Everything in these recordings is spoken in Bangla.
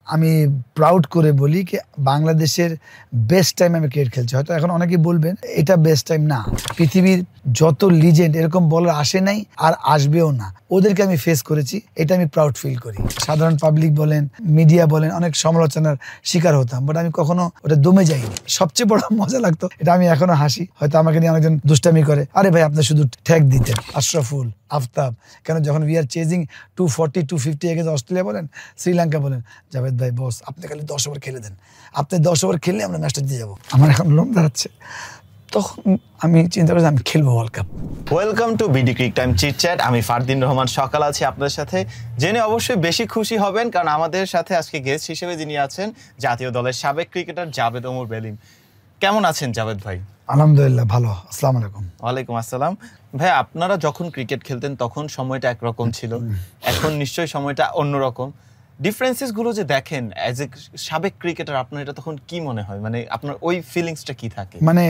আমি প্রাউড করে বলি কি বাংলাদেশের বেস্ট টাইম আমি ক্রিকেট খেলছি। হয়তো এখন অনেকেই বলবেন এটা বেস্ট টাইম না, পৃথিবীর যত লিজেন্ড এরকম বলার আসে নাই আর আসবেও না, ওদেরকে আমি ফেস করেছি, এটা আমি প্রাউড ফিল করি। সাধারণ পাবলিক বলেন, মিডিয়া বলেন, অনেক সমালোচনার শিকার হতাম, বাট আমি কখনো ওটা দমে যাইনি। সবচেয়ে বড় মজা লাগতো, এটা আমি এখনো হাসি, হয়তো আমাকে নিয়ে অনেকজন দুষ্টামি করে, আরে ভাই আপনি শুধু ট্যাগ দিতেন আশরাফুল, আফতাব, কেন যখন we are chasing 240 250 against Australia বলেন, শ্রীলঙ্কা বলেন, জাভেদ ভাই বস আপনি খালি 10 ওভার খেলে দেন, আপনি 10 ওভার খেললে আমরা ম্যাচটা জিতে যাবো। আমার এখন লোম দাঁড়াচ্ছে, তখন আমি চিন্তা করছি আমি খেলবো world cup. Welcome to BD cric time chitchat. আমি ফারদিন রহমান সকাল আছি আপনাদের সাথে। জেনে অবশ্যই বেশি খুশি হবেন, কারণ আমাদের সাথে আজকে গেস্ট হিসেবে যিনি আছেন জাতীয় দলের সাবেক ক্রিকেটার জাভেদ ওমর বেলিম। কেমন আছেন জাভেদ ভাই? আলহামদুলিল্লাহ ভালো। আসসালামু আলাইকুম। ওয়ালাইকুম আসসালাম। ভাই আপনারা যখন ক্রিকেট খেলতেন তখন সময়টা একরকম ছিল, এখন নিশ্চয়ই সময়টা অন্যরকম। ডিফারেন্সেস গুলো যে দেখেন অ্যাজ এ সাবেক ক্রিকেটার, আপনার এটা তখন কি মনে হয়, মানে আপনার ওই ফিলিংসটা কি থাকে? মানে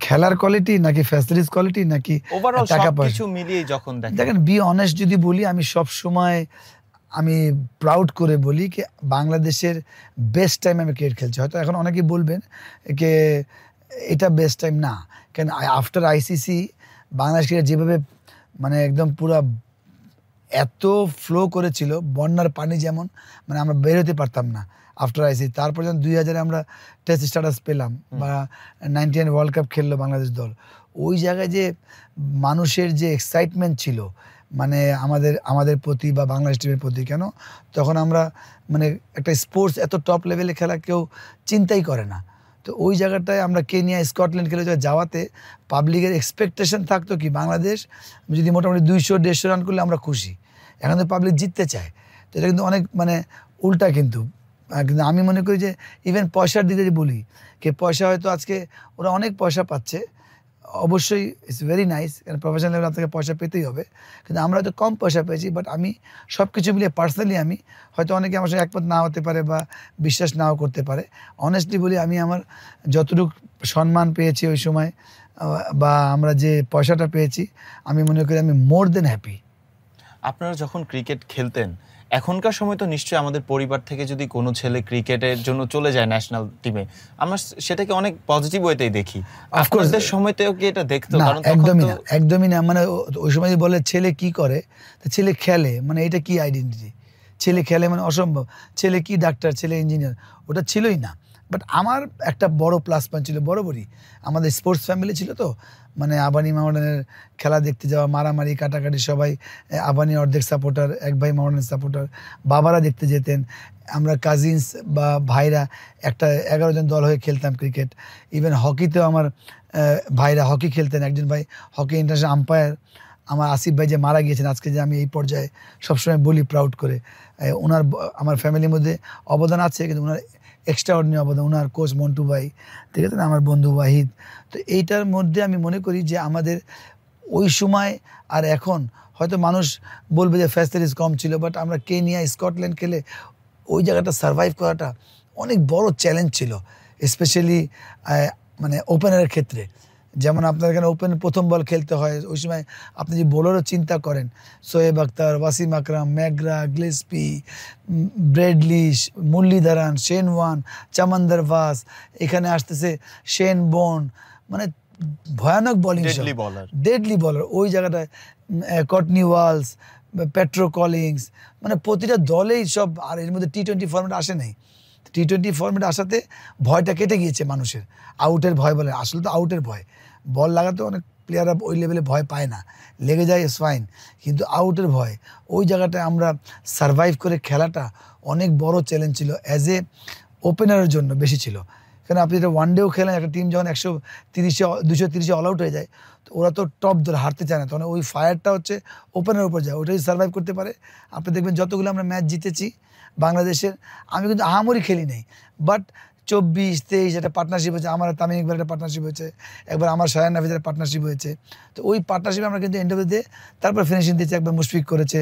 খেলার কোয়ালিটি নাকি ফ্যাসিলিটিস কোয়ালিটি নাকি ওভারঅল টাকা পয়সা? সবকিছু মিলিয়ে যখন দেখেন বি অনেস্ট যদি বলি, আমি সব সময় আমি প্রাউড করে বলি কি বাংলাদেশের বেস্ট টাইম আমি ক্রিকেট খেলছি। হয়তো এখন অনেকেই বলবেন যে এটা বেস্ট টাইম না, কেন আফটার আইসিসি বাংলাদেশ ক্রিকেট যেভাবে মানে একদম পুরা এত ফ্লো করেছিল, বন্যার পানি যেমন, মানে আমরা বের হতে পারতাম না আফটার আইসিসি। তারপর যখন 2000-এ আমরা টেস্ট স্ট্যাটাস পেলাম বা 99 ওয়ার্ল্ড কাপ খেললো বাংলাদেশ দল, ওই জায়গায় যে মানুষের যে এক্সাইটমেন্ট ছিল মানে আমাদের প্রতি বা বাংলাদেশ টিমের প্রতি, কেন তখন আমরা মানে একটা স্পোর্টস এত টপ লেভেলে খেলা কেউ চিন্তাই করে না। তো ওই জায়গাটায় আমরা কেনিয়া স্কটল্যান্ড খেলে যাওয়াতে পাবলিকের এক্সপেকটেশন থাকতো কি বাংলাদেশ যদি মোটামুটি 200-150 রান করলে আমরা খুশি। এখন তো পাবলিক জিততে চায়, তো এটা কিন্তু অনেক মানে উল্টা। কিন্তু আমি মনে করি যে ইভেন পয়সার দিকে যদি বলি কি পয়সা হয়তো আজকে ওরা অনেক পয়সা পাচ্ছে, অবশ্যই ইটস ভেরি নাইস, কারণ প্রফেশনাল লেভেল আপনাকে পয়সা পেতেই হবে, কিন্তু আমরা হয়তো কম পয়সা পেয়েছি। বাট আমি সব কিছু মিলিয়ে পার্সোনালি আমি হয়তো অনেকে আমার সঙ্গে একমত না হতে পারে বা বিশ্বাস নাও করতে পারে, অনেস্টলি বলি আমি আমার যতটুকু সম্মান পেয়েছি ওই সময় বা আমরা যে পয়সাটা পেয়েছি, আমি মনে করি আমি মোর দেন হ্যাপি। আপনারা যখন ক্রিকেট খেলতেন, এখনকার সময় তো নিশ্চয়ই আমাদের পরিবার থেকে যদি কোনো ছেলে ক্রিকেটের জন্য চলে যায় ন্যাশনাল টিমে, আমরা সেটাকে অনেক পজিটিভ ওয়েতেই দেখি। আপনাদের সময়তেও কি এটা দেখতো? কারণ একদমই না। মানে ওই সময় বলে ছেলে কি করে, ছেলে খেলে, মানে এটা কি আইডেন্টিটি, ছেলে খেলে মানে অসম্ভব, ছেলে কি ডাক্তার, ছেলে ইঞ্জিনিয়ার, ওটা ছিলই না। বাট আমার একটা বড় প্লাস পয়েন্ট ছিল, বরাবরই আমাদের স্পোর্টস ফ্যামিলি ছিল, তো মানে আবানি মাওলানের খেলা দেখতে যাওয়া, মারামারি কাটাকাটি, সবাই আবানি অর্ধেক সাপোর্টার, এক ভাই মাওলানের সাপোর্টার, বাবারা দেখতে যেতেন, আমরা কাজিনস বা ভাইরা একটা 11 জন দল হয়ে খেলতাম ক্রিকেট। ইভেন হকিতেও আমার ভাইরা হকি খেলতেন, একজন ভাই হকি ইন্টারন্যাশনাল আম্পায়ার, আমার আসিফ ভাই যে মারা গিয়েছেন আজকে, যে আমি এই পর্যায়ে সবসময় বলি প্রাউড করে, ওনার আমার ফ্যামিলির মধ্যে অবদান আছে, কিন্তু ওনার এক্সট্রা অর্ডিনারি অবদান, ওনার কোচ মন্টু ভাই, ঠিক আছে না, আমার বন্ধু ওয়াহিদ। তো এইটার মধ্যে আমি মনে করি যে আমাদের ওই সময় আর এখন হয়তো মানুষ বলবে যে ফ্যাসিলিটিস কম ছিল, বাট আমরা কেনিয়া স্কটল্যান্ড খেলে ওই জায়গাটা সার্ভাইভ করাটা অনেক বড় চ্যালেঞ্জ ছিল, স্পেশালি মানে ওপেনারের ক্ষেত্রে। যেমন আপনার এখানে ওপেন প্রথম বল খেলতে হয়, ওই সময় আপনি যে বোলারও চিন্তা করেন, শোয়েব আখতার, ওয়াসিম আকরাম, ম্যাকগ্রা, গ্লেসপি, ব্রেডলি, মুরলীধরান, শেন ওয়ান, চামান্দার ভাস, এখানে আসতেছে শেন বন, মানে ভয়ানক বোলিং, ডেডলি বলার ওই জায়গাটায়, কটনি ওয়ালস, পেট্রো কলিংস, মানে প্রতিটা দলেই সব। আর এর মধ্যে T20 ফর্মেট আসে নাই, T20 ফর্মেট আসাতে ভয়টা কেটে গিয়েছে মানুষের, আউটের ভয় বলে, আসলে তো আউটের ভয়, বল লাগাতে অনেক প্লেয়াররা ওই লেভেলে ভয় পায় না, লেগে যায় ইস ফাইন, কিন্তু আউটের ভয় ওই জায়গাটায় আমরা সারভাইভ করে খেলাটা অনেক বড় চ্যালেঞ্জ ছিল, অ্যাজ এ ওপেনারের জন্য বেশি ছিল। কারণ আপনি এটা ওয়ান ডেও খেলেন, একটা টিম যখন 130-230 অল আউট হয়ে যায়, তো ওরা তো টপ দল, হারতে চায় না, তখন ওই ফায়ারটা হচ্ছে ওপেনারের উপর যায়, ওটাই সারভাইভ করতে পারে। আপনি দেখবেন যতগুলো আমরা ম্যাচ জিতেছি বাংলাদেশের, আমি কিন্তু আহামরি খেলি নাই, বাট 24-23 একটা পার্টনারশিপ হয়েছে, আমার তামিম ইকবাল একটা পার্টনারশিপ হয়েছে, একবার আমার শায়ান নাফিজের পার্টনারশিপ হয়েছে। তো ওই পার্টনারশিপে আমরা কিন্তু এন্ড অফ দ্য ডে তারপর ফিনিশিং দিয়েছি, একবার মুশফিক করেছে,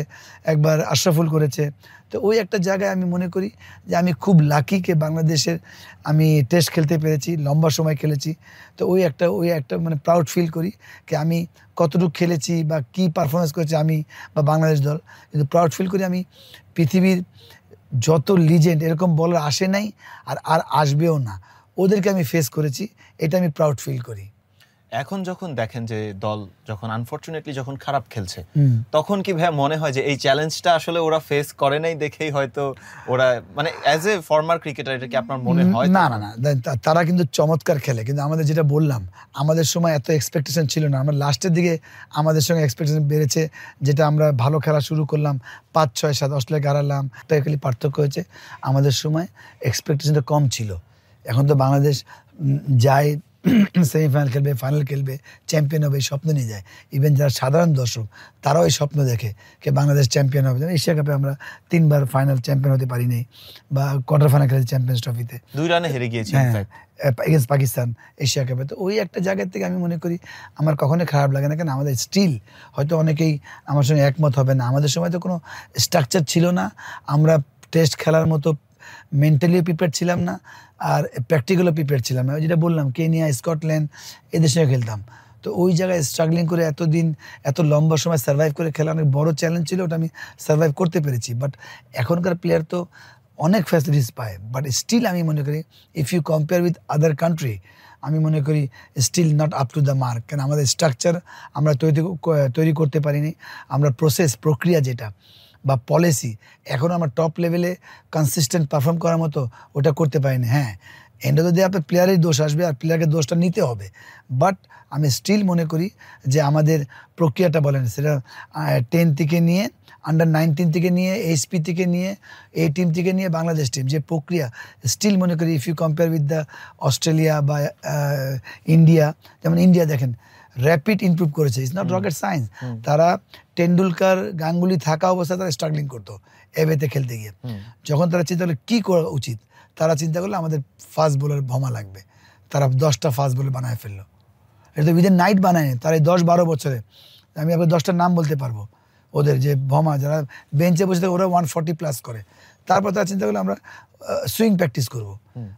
একবার আশরাফুল করেছে। তো ওই একটা জায়গায় আমি মনে করি যে আমি খুব লাকি কে বাংলাদেশের আমি টেস্ট খেলতে পেরেছি, লম্বা সময় খেলেছি। তো ওই একটা মানে প্রাউড ফিল করি যে আমি কতটুকু খেলেছি বা কী পারফরমেন্স করেছি আমি বা বাংলাদেশ দল, কিন্তু প্রাউড ফিল করি আমি পৃথিবীর যত লিজেন্ড এরকম বলার আসে নাই, আর আর আসবেও না, ওদেরকে আমি ফেস করেছি, এটা আমি প্রাউড ফিল করি। এখন যখন দেখেন যে দল যখন আনফরচুনেটলি যখন খারাপ খেলছে, তখন কি ভাই মনে হয় যে এই চ্যালেঞ্জটা আসলে ওরা ফেস করে নাই দেখেই হয়তো ওরা, মানে অ্যাজ এ ফর্মার ক্রিকেটার এটা কি আপনার মনে হয়? না না না, তারা কিন্তু চমৎকার খেলে, কিন্তু আমাদের যেটা বললাম, আমাদের সময় এত এক্সপেকটেশন ছিল না। আমরা লাস্টের দিকে আমাদের সঙ্গে এক্সপেকটেশন বেড়েছে, যেটা আমরা ভালো খেলা শুরু করলাম, 5-6-7 অস্ট্রেলিয়া হারালাম, তাই খালি পার্থক্য হয়েছে আমাদের সময় এক্সপেকটেশনটা কম ছিল। এখন তো বাংলাদেশ যায় সেমিফাইনাল খেলবে, ফাইনাল খেলবে, চ্যাম্পিয়ন হবে, এই স্বপ্ন নিয়ে যায়। ইভেন যারা সাধারণ দর্শক তারাও এই স্বপ্ন দেখে কে বাংলাদেশ চ্যাম্পিয়ন হবে। এশিয়া কাপে আমরা 3বার ফাইনাল চ্যাম্পিয়ন হতে পারিনি, বা কোয়ার্টার ফাইনাল খেলেছি চ্যাম্পিয়ন্স ট্রফিতে, 2 রানে হেরে গিয়েছি এগেন্স্ট পাকিস্তান এশিয়া কাপে। তো ওই একটা জায়গা থেকে আমি মনে করি আমার কখনোই খারাপ লাগে না, কেন আমাদের স্টিল, হয়তো অনেকেই আমার সঙ্গে একমত হবে না, আমাদের সময় তো কোনো স্ট্রাকচার ছিল না, আমরা টেস্ট খেলার মতো মেন্টালিও প্রিপেয়ার ছিলাম না, আর প্র্যাকটিক্যালও প্রিপেয়ার ছিলাম না। যেটা বললাম, কেনিয়া, স্কটল্যান্ড এদের সঙ্গে খেলতাম, তো ওই জায়গায় স্ট্রাগলিং করে এতদিন এত লম্বা সময় সার্ভাইভ করে খেলা অনেক বড় চ্যালেঞ্জ ছিল, ওটা আমি সার্ভাইভ করতে পেরেছি। বাট এখনকার প্লেয়ার তো অনেক ফ্যাসিলিটিস পায়, বাট স্টিল আমি মনে করি if you compare with other country, আমি মনে করি still not up to the mark. কেন আমাদের স্ট্রাকচার আমরা তৈরি করতে পারিনি, আমরা প্রক্রিয়া যেটা বা পলিসি এখনও আমরা টপ লেভেলে কনসিস্টেন্ট পারফর্ম করার মতো ওটা করতে পারিনি। হ্যাঁ, এন্ড অফ দ্য ডে আপনার প্লেয়ারের দোষ আসবে, আর প্লেয়ারকে দোষটা নিতে হবে, বাট আমি স্টিল মনে করি যে আমাদের প্রক্রিয়াটা বলেন, সেটা 10 থেকে নিয়ে আন্ডার-19 থেকে নিয়ে এইচপি থেকে নিয়ে এই টিম থেকে নিয়ে বাংলাদেশ টিম, যে প্রক্রিয়া, স্টিল মনে করি if you compare with the Australia বা ইন্ডিয়া, যেমন ইন্ডিয়া দেখেন র্যাপিড ইমপ্রুভ করেছে, ইটস নট রকেট সায়েন্স। তারা টেন্ডুলকার, গাঙ্গুলি থাকা অবস্থায় তারা স্ট্রাগলিং করতো এবেতে খেলতে গিয়ে, যখন তারা চিন্তা করলো কী করা উচিত, তারা চিন্তা করলো আমাদের ফাস্ট বোলার ভমা লাগবে, তারা 10টা ফাস্ট বোলার বানায় ফেললো। এটা তো উইদিন নাইট বানায়নি, তারা এই 10-12 বছরে, আমি আপনার 10টার নাম বলতে পারবো ওদের, যে ভমা যারা বেঞ্চে বসে থাকে ওরা 140+ করে। তারপর তারা চিন্তা করলো আমরা সুইং প্র্যাকটিস করবো,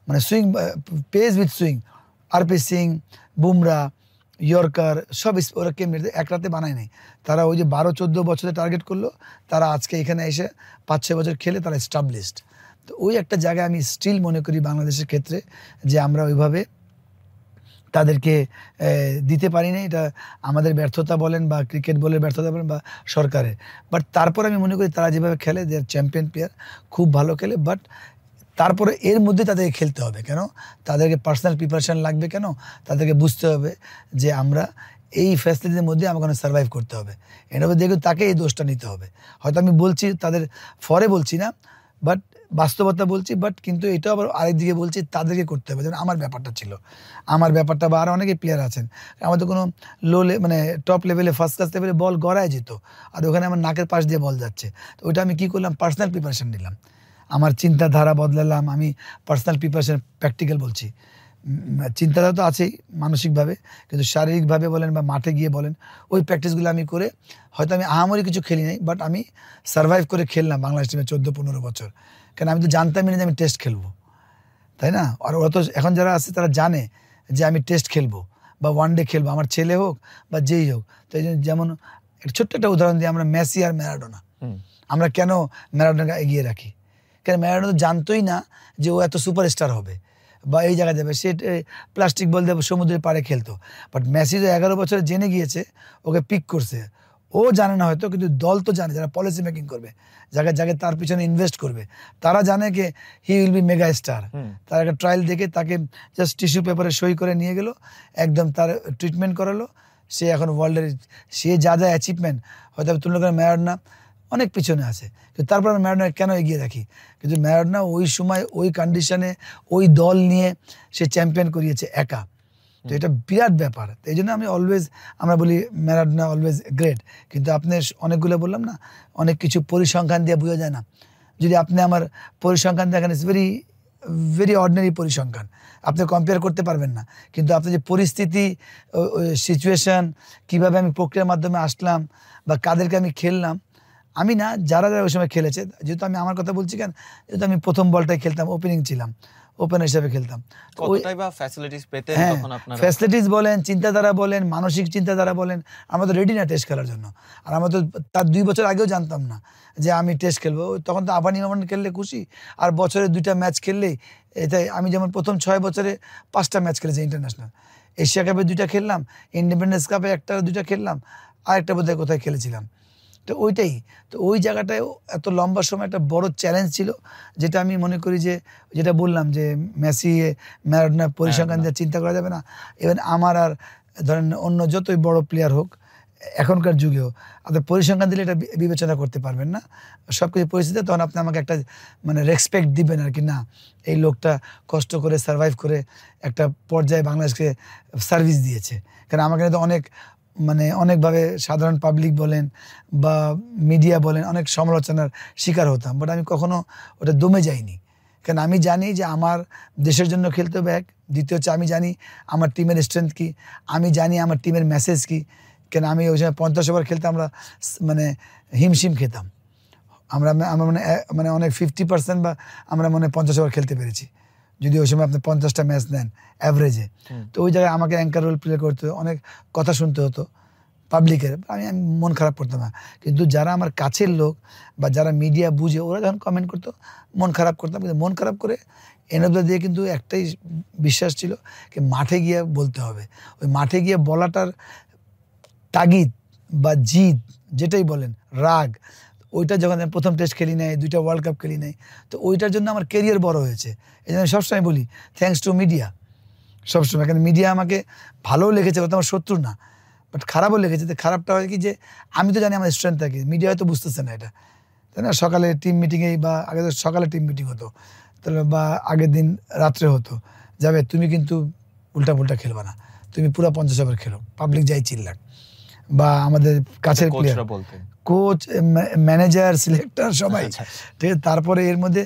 মানে swing, pace with swing, RP Singh, Bumrah, yorker সব ওরা কেমনি এক রাতে বানায় নাই, তারা ওই যে 12-14 বছরে টার্গেট করলো, তারা আজকে এখানে এসে 5-6 বছর খেলে তারা এস্টাবলিশড। তো ওই একটা জায়গায় আমি স্টিল মনে করি বাংলাদেশের ক্ষেত্রে যে আমরা ওইভাবে তাদেরকে দিতে পারি না, এটা আমাদের ব্যর্থতা বলেন বা ক্রিকেট বলের ব্যর্থতা বলেন বা সরকারের। বাট তারপর আমি মনে করি তারা যেভাবে খেলে, যে চ্যাম্পিয়ন প্লেয়ার, খুব ভালো খেলে, বাট তারপরে এর মধ্যে তাদেরকে খেলতে হবে। কেন? তাদেরকে পার্সোনাল প্রিপারেশান লাগবে, কেন তাদেরকে বুঝতে হবে যে আমরা এই ফ্যাসিলিটির মধ্যে আমাকে সার্ভাইভ করতে হবে, এভাবে দেখে তাকে এই দোষটা নিতে হবে। হয়তো আমি বলছি তাদের ফরে বলছি না, বাট বাস্তবতা বলছি, বাট কিন্তু এটাও আবার আরেকদিকে বলছি তাদেরকে করতে হবে। যেমন আমার ব্যাপারটা ছিল, আমার ব্যাপারটা, বা আরও অনেকে প্লেয়ার আছেন, আমাদের কোনো মানে টপ লেভেলে, ফার্স্ট ক্লাস লেভেলে বল গড়ায় যেত, আর ওখানে আমার নাকের পাশ দিয়ে বল যাচ্ছে। তো ওইটা আমি কী করলাম, পার্সোনাল প্রিপারেশান নিলাম, আমার চিন্তাধারা বদলালাম, আমি পার্সোনাল প্রিপারেশান, প্র্যাকটিক্যাল বলছি, চিন্তাধারা তো আছেই মানসিকভাবে, কিন্তু শারীরিকভাবে বলেন বা মাঠে গিয়ে বলেন, ওই প্র্যাকটিসগুলো আমি করে, হয়তো আমি আহামরি কিছু খেলি নাই, বাট আমি সার্ভাইভ করে খেললাম বাংলাদেশ টিমে 14-15 বছর। কেন আমি তো জানতামই না যে আমি টেস্ট খেলবো, তাই না? আর ওরা তো এখন যারা আছে তারা জানে যে আমি টেস্ট খেলবো বা ওয়ানডে খেলবো, আমার ছেলে হোক বা যেই হোক। তো এই যেমন ছোট্ট একটা উদাহরণ দিই, আমরা মেসি আর ম্যারাডোনা, আমরা কেন ম্যারাডোনাকে এগিয়ে রাখি? কেন ম্যারাডোনা তো জানতোই না যে ও এত সুপারস্টার হবে বা এই জায়গায় যাবে, সে প্লাস্টিক বল দিয়ে সমুদ্রের পাড়ে খেলতো। বাট মেসি তো 11 বছরে জেনে গিয়েছে, ওকে পিক করছে, ও জানে না হয়তো, কিন্তু দল তো জানে, যারা পলিসি মেকিং করবে, জায়গায় তার পিছনে ইনভেস্ট করবে, তারা জানে যে he will be mega star. তার একটা ট্রায়াল দেখে তাকে জাস্ট টিস্যু পেপারে সই করে নিয়ে গেল, একদম তার ট্রিটমেন্ট করালো, সে এখন ওয়ার্ল্ডের, সে যা অ্যাচিভমেন্ট, হয়তো তুলনা করে ম্যারাডোনা অনেক পিছনে আছে, কিন্তু তারপর আমরা ম্যারাডোনাকে কেন এগিয়ে রাখি? কিন্তু ম্যারাডোনা ওই সময় ওই কন্ডিশনে ওই দল নিয়ে সে চ্যাম্পিয়ন করিয়েছে একা, তো এটা বিরাট ব্যাপার। তো এই জন্য আমরা বলি ম্যারাডোনা অলওয়েজ গ্রেট, কিন্তু আপনি অনেকগুলো বললাম না, অনেক কিছু পরিসংখ্যান দিয়ে বোঝা যায় না। যদি আপনি আমার পরিসংখ্যান দেখেন, ইটস ভেরি ভেরি অর্ডিনারি পরিসংখ্যান, আপনি কম্পেয়ার করতে পারবেন না। কিন্তু আপনার যে পরিস্থিতি, সিচুয়েশান, কীভাবে আমি প্রক্রিয়ার মাধ্যমে আসলাম বা কাদেরকে আমি খেললাম, আমি না, যারা যারা ওই সময় খেলেছে, যেহেতু আমি আমার কথা বলছি কেন, যেহেতু আমি প্রথম বলটাই খেলতাম, ওপেনিং ছিলাম, ওপেনার হিসাবে খেলতাম। কতটাই বা ফ্যাসিলিটিস পেতেন হ্যাঁ, তখন আপনারা? ফ্যাসিলিটিস বলেন, চিন্তাধারা বলেন, মানসিক চিন্তাধারা বলেন, আমরা তো রেডি না টেস্ট খেলার জন্য। আর আমরা তো তার 2 বছর আগেও জানতাম না যে আমি টেস্ট খেলবো। তখন তো আবানি মামনি খেললে খুশি, আর বছরে 2টা ম্যাচ খেললেই এটাই। আমি যেমন প্রথম 6 বছরে 5টা ম্যাচ খেলেছি ইন্টারন্যাশনাল। এশিয়া কাপে 2টা খেললাম, ইন্ডিপেন্ডেন্স কাপে 1-2টা খেললাম, আরেকটা বোধহয় কোথায় খেলেছিলাম। তো ওইটাই, তো ওই জায়গাটায় এত লম্বা সময় একটা বড় চ্যালেঞ্জ ছিল, যেটা আমি মনে করি যে, যেটা বললাম যে মেসি, ম্যারাডোনা পরিসংখ্যান দিয়ে চিন্তা করা যাবে না। ইভেন আমার আর ধরেন অন্য যতই বড় প্লেয়ার হোক এখনকার যুগেও, আপনি পরিসংখ্যান দিলে এটা বিবেচনা করতে পারবেন না। সব কিছু পরিস্থিতি, তখন আপনি আমাকে একটা মানে রেসপেক্ট দিবেন আর কি, না এই লোকটা কষ্ট করে সার্ভাইভ করে একটা পর্যায়ে বাংলাদেশকে সার্ভিস দিয়েছে। কারণ আমাকে তো অনেক মানে অনেকভাবে সাধারণ পাবলিক বলেন বা মিডিয়া বলেন অনেক সমালোচনার শিকার হতাম, বাট আমি কখনো ওটা দমে যাইনি। কারণ আমি জানি যে আমার দেশের জন্য খেলতে হবে এক, দ্বিতীয় হচ্ছে আমি জানি আমার টিমের স্ট্রেংথ কী, আমি জানি আমার টিমের মেসেজ কী। কেন আমি ওই সময় 50 ওভার খেলতে আমরা মানে হিমশিম খেতাম। আমরা মানে অনেক 50% বা আমরা 50 ওভার খেলতে পেরেছি, যদি ওই সময় আপনি 50টা ম্যাচ নেন অ্যাভারেজে। তো ওই জায়গায় আমাকে অ্যাঙ্কার রোল প্লে করতে হতো, অনেক কথা শুনতে হতো পাবলিকের, আমি মন খারাপ করতাম না। কিন্তু যারা আমার কাছের লোক বা যারা মিডিয়া বুঝে, ওরা যখন কমেন্ট করতো মন খারাপ করতাম। কিন্তু মন খারাপ করে এনবদা দিয়ে কিন্তু একটাই বিশ্বাস ছিল যে মাঠে গিয়ে বলতে হবে। ওই মাঠে গিয়ে বলাটার তাগিদ বা জিদ যেটাই বলেন, রাগ, ওইটা যখন আমি প্রথম টেস্ট খেলি নাই, 2টা ওয়ার্ল্ড কাপ খেলি নাই, তো ওইটার জন্য আমার কেরিয়ার বড় হয়েছে। এই জন্য আমি সবসময় বলি থ্যাঙ্কস টু মিডিয়া। সবসময়, কারণ মিডিয়া আমাকে ভালোও লেগেছে, ওটা আমার শত্রু না, বাট খারাপও লেগেছে। তো খারাপটা হয় কি, যে আমি তো জানি আমার স্ট্রেংথ থাকে, মিডিয়া হয়তো বুঝতেছে না এটা, তাই না? সকালে টিম মিটিংয়েই বা আগে তো সকালে টিম মিটিং হতো, তাহলে বা আগের দিন রাত্রে হতো, যাবে তুমি কিন্তু উল্টা খেলবা না, তুমি পুরো 50 ওভার খেলো, পাবলিক যাই চিল্লাক। বা আমাদের কাছের প্লেয়ার, কোচ, ম্যানেজার, সিলেক্টর সবাই, ঠিক আছে। তারপরে এর মধ্যে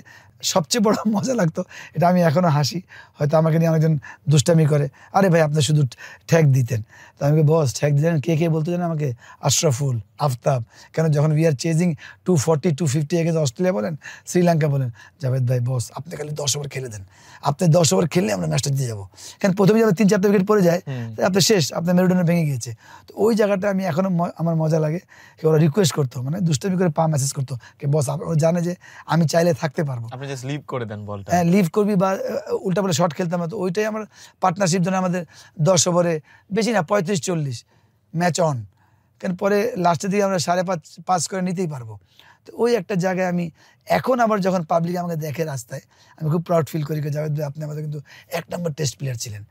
সবচেয়ে বড় মজা লাগতো, এটা আমি এখনও হাসি, হয়তো আমাকে নিয়ে অনেকজন দুষ্টামি করে, আরে ভাই আপনি শুধু ঠ্যাক দিতেন। তো আমি বস ঠ্যাক দিতেন, কে বলতো জানেন আমাকে? আশরাফুল, আফতাব। কেন যখন we are chasing 240, 250 against Australia বলেন, শ্রীলঙ্কা বলেন, জাভেদ ভাই বস আপনি খালি 10 ওভার খেলে দেন, আপনি 10 ওভার খেললে আমরা ম্যাচটা দিয়ে যাবো। কেন প্রথমে যাবে 3-4টা উইকেট পড়ে যায়, আপনি শেষ, আপনার মেরুদণ্ড ভেঙে গিয়েছে। তো ওই জায়গাটা আমি এখনও আমার মজা লাগে, কি ওরা রিকোয়েস্ট করতো, মানে দুষ্টামি করে মেসেজ করতো কি বস ওরা জানে যে আমি চাইলে থাকতে পারবো, আপনি জাস্ট লিভ করে দেন বলটা। হ্যাঁ লিভ করবি, বা উল্টা বলে শর্ট খেলতাম না। তো ওইটাই আমার পার্টনারশিপ জন্য আমাদের 10 ওভারে বেশি না 35-40 ম্যাচ অন, কেন পরে লাস্টের দিকে আমরা 5.5 করে নিতেই পারবো। তো ওই একটা জায়গায় আমি এখন আবার যখন পাবলিক আমাকে দেখে রাস্তায়, আমি খুব প্রাউড ফিল করি, জাভেদ ভাই আপনি আমাদের কিন্তু 1 নম্বর টেস্ট প্লেয়ার ছিলেন,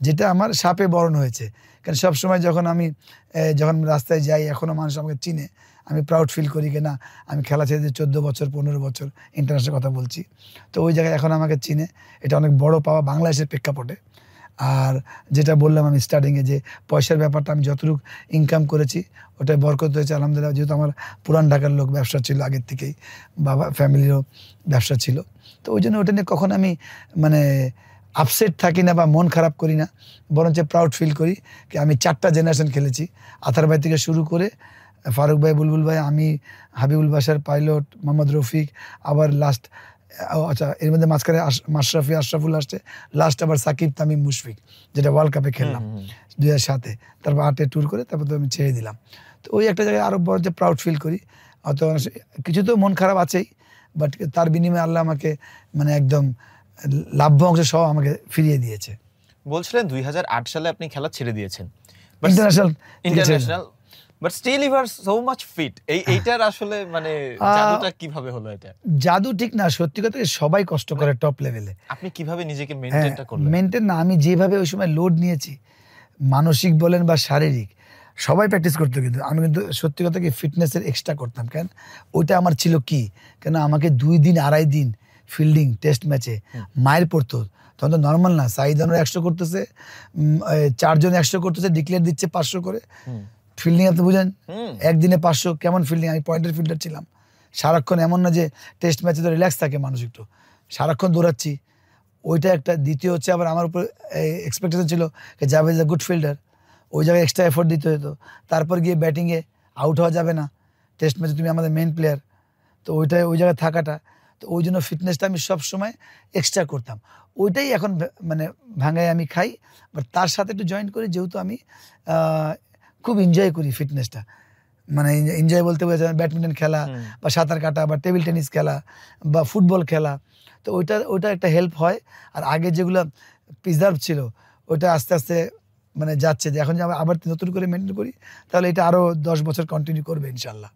যেটা আমার সাপে বরণ হয়েছে। কারণ সবসময় যখন আমি যখন রাস্তায় যাই, এখনও মানুষ আমাকে চিনে, আমি প্রাউড ফিল করি কিনা আমি খেলা ছেড়ে 14 বছর 15 বছর ইন্টারন্যাশনাল কথা বলছি। তো ওই জায়গায় এখন আমাকে চিনে, এটা অনেক বড় পাওয়া বাংলাদেশের প্রেক্ষাপটে। আর যেটা বললাম আমি স্টার্টিংয়ে, যে পয়সার ব্যাপারটা আমি যতটুকু ইনকাম করেছি ওটাই বরকত হয়েছে আলহামদুলিল্লাহ। যেহেতু আমার পুরান ঢাকার লোক, ব্যবসা ছিল আগের থেকেই, বাবা ফ্যামিলিরও ব্যবসা ছিল, তো ওই জন্য ওটা নিয়ে কখন আমি মানে আপসেট থাকি না বা মন খারাপ করি না, বরঞ্চ প্রাউড ফিল করি কি আমি 4টা জেনারেশন খেলেছি, আথার ভাই থেকে শুরু করে ফারুক ভাই, বুলবুল ভাই, আমি, হাবিবুল বাসার পাইলট, মোহাম্মদ রফিক, আবার লাস্ট আচ্ছা এর মধ্যে মাঝখানে মাশরাফি, আশরাফুল আসছে, লাস্ট আবার সাকিব, তামিম, মুশফিক, যেটা ওয়ার্ল্ড কাপে খেললাম 2007-এ, তারপর 8-এ ট্যুর করে তারপর তো আমি ছেড়ে দিলাম। তো ওই একটা জায়গায় আরও বড় যে প্রাউড ফিল করি। অত কিছু তো মন খারাপ আছেই, বাট তার বিনিময়ে আল্লাহ আমাকে মানে একদম লাভ্য অংশ সহ আমাকে ফিরিয়ে দিয়েছে। বলছিলেন 2008 সালে আপনি খেলা ছেড়ে দিয়েছেন international, but still you are so much fit. এইটার আসলে মানে জাদুটা কিভাবে হলো? এটা জাদু ঠিক না, সত্যি কথা সবাই কষ্ট করে টপ লেভেলে। আপনি কিভাবে নিজেকে মেইনটেইনটা করলেন? মেইনটেইন না, আমি যেভাবে ওই সময় লোড নিয়েছি, মানসিক বলেন বা শারীরিক, সবাই প্র্যাকটিস করতো, কিন্তু আমি কিন্তু সত্যি কথা কি ফিটনেসের এক্সট্রা করতাম। কেন ওইটা আমার ছিল কি, কেন আমাকে 2 দিন 2.5 দিন ফিল্ডিং টেস্ট ম্যাচে মায়ের পড়তো, তখন তো নর্মাল না। সাইদানরা 100 করতেছে, 4 জন 100 করতেছে, ডিক্লেয়ার দিচ্ছে 500 করে। ফিল্ডিং আপনি বুঝেন, একদিনে 500 কেমন ফিল্ডিং? আমি পয়েন্টের ফিল্ডার ছিলাম সারাক্ষণ, এমন না যে টেস্ট ম্যাচে তো রিল্যাক্স থাকে মানুষ, একটু সারাক্ষণ দৌড়াচ্ছি, ওইটা একটা। দ্বিতীয় হচ্ছে আবার আমার উপর এক্সপেকটেশন ছিল Javed is a good fielder, ওই জায়গায় এক্সট্রা এফোর্ট দিতে হতো। তারপর গিয়ে ব্যাটিংয়ে আউট হওয়া যাবে না, টেস্ট ম্যাচে তুমি আমাদের মেন প্লেয়ার, তো ওই জায়গায় থাকাটা, তো ওই জন্য ফিটনেসটা আমি সবসময় এক্সট্রা করতাম। ওইটাই এখন মানে ভাঙায় আমি খাই, বাট তার সাথে একটু জয়েন করি, যেহেতু আমি খুব এনজয় করি ফিটনেসটা। মানে এনজয় বলতে বোঝায় ব্যাডমিন্টন খেলা বা সাঁতার কাটা বা টেবিল টেনিস খেলা বা ফুটবল খেলা, তো ওইটা একটা হেল্প হয়। আর আগে যেগুলো প্রিজার্ভ ছিল ওইটা আস্তে আস্তে মানে যাচ্ছে, যে এখন যে আবার নতুন করে মেনটেন করি, তাহলে এটা আরো 10 বছর কন্টিনিউ করবে ইনশাল্লাহ।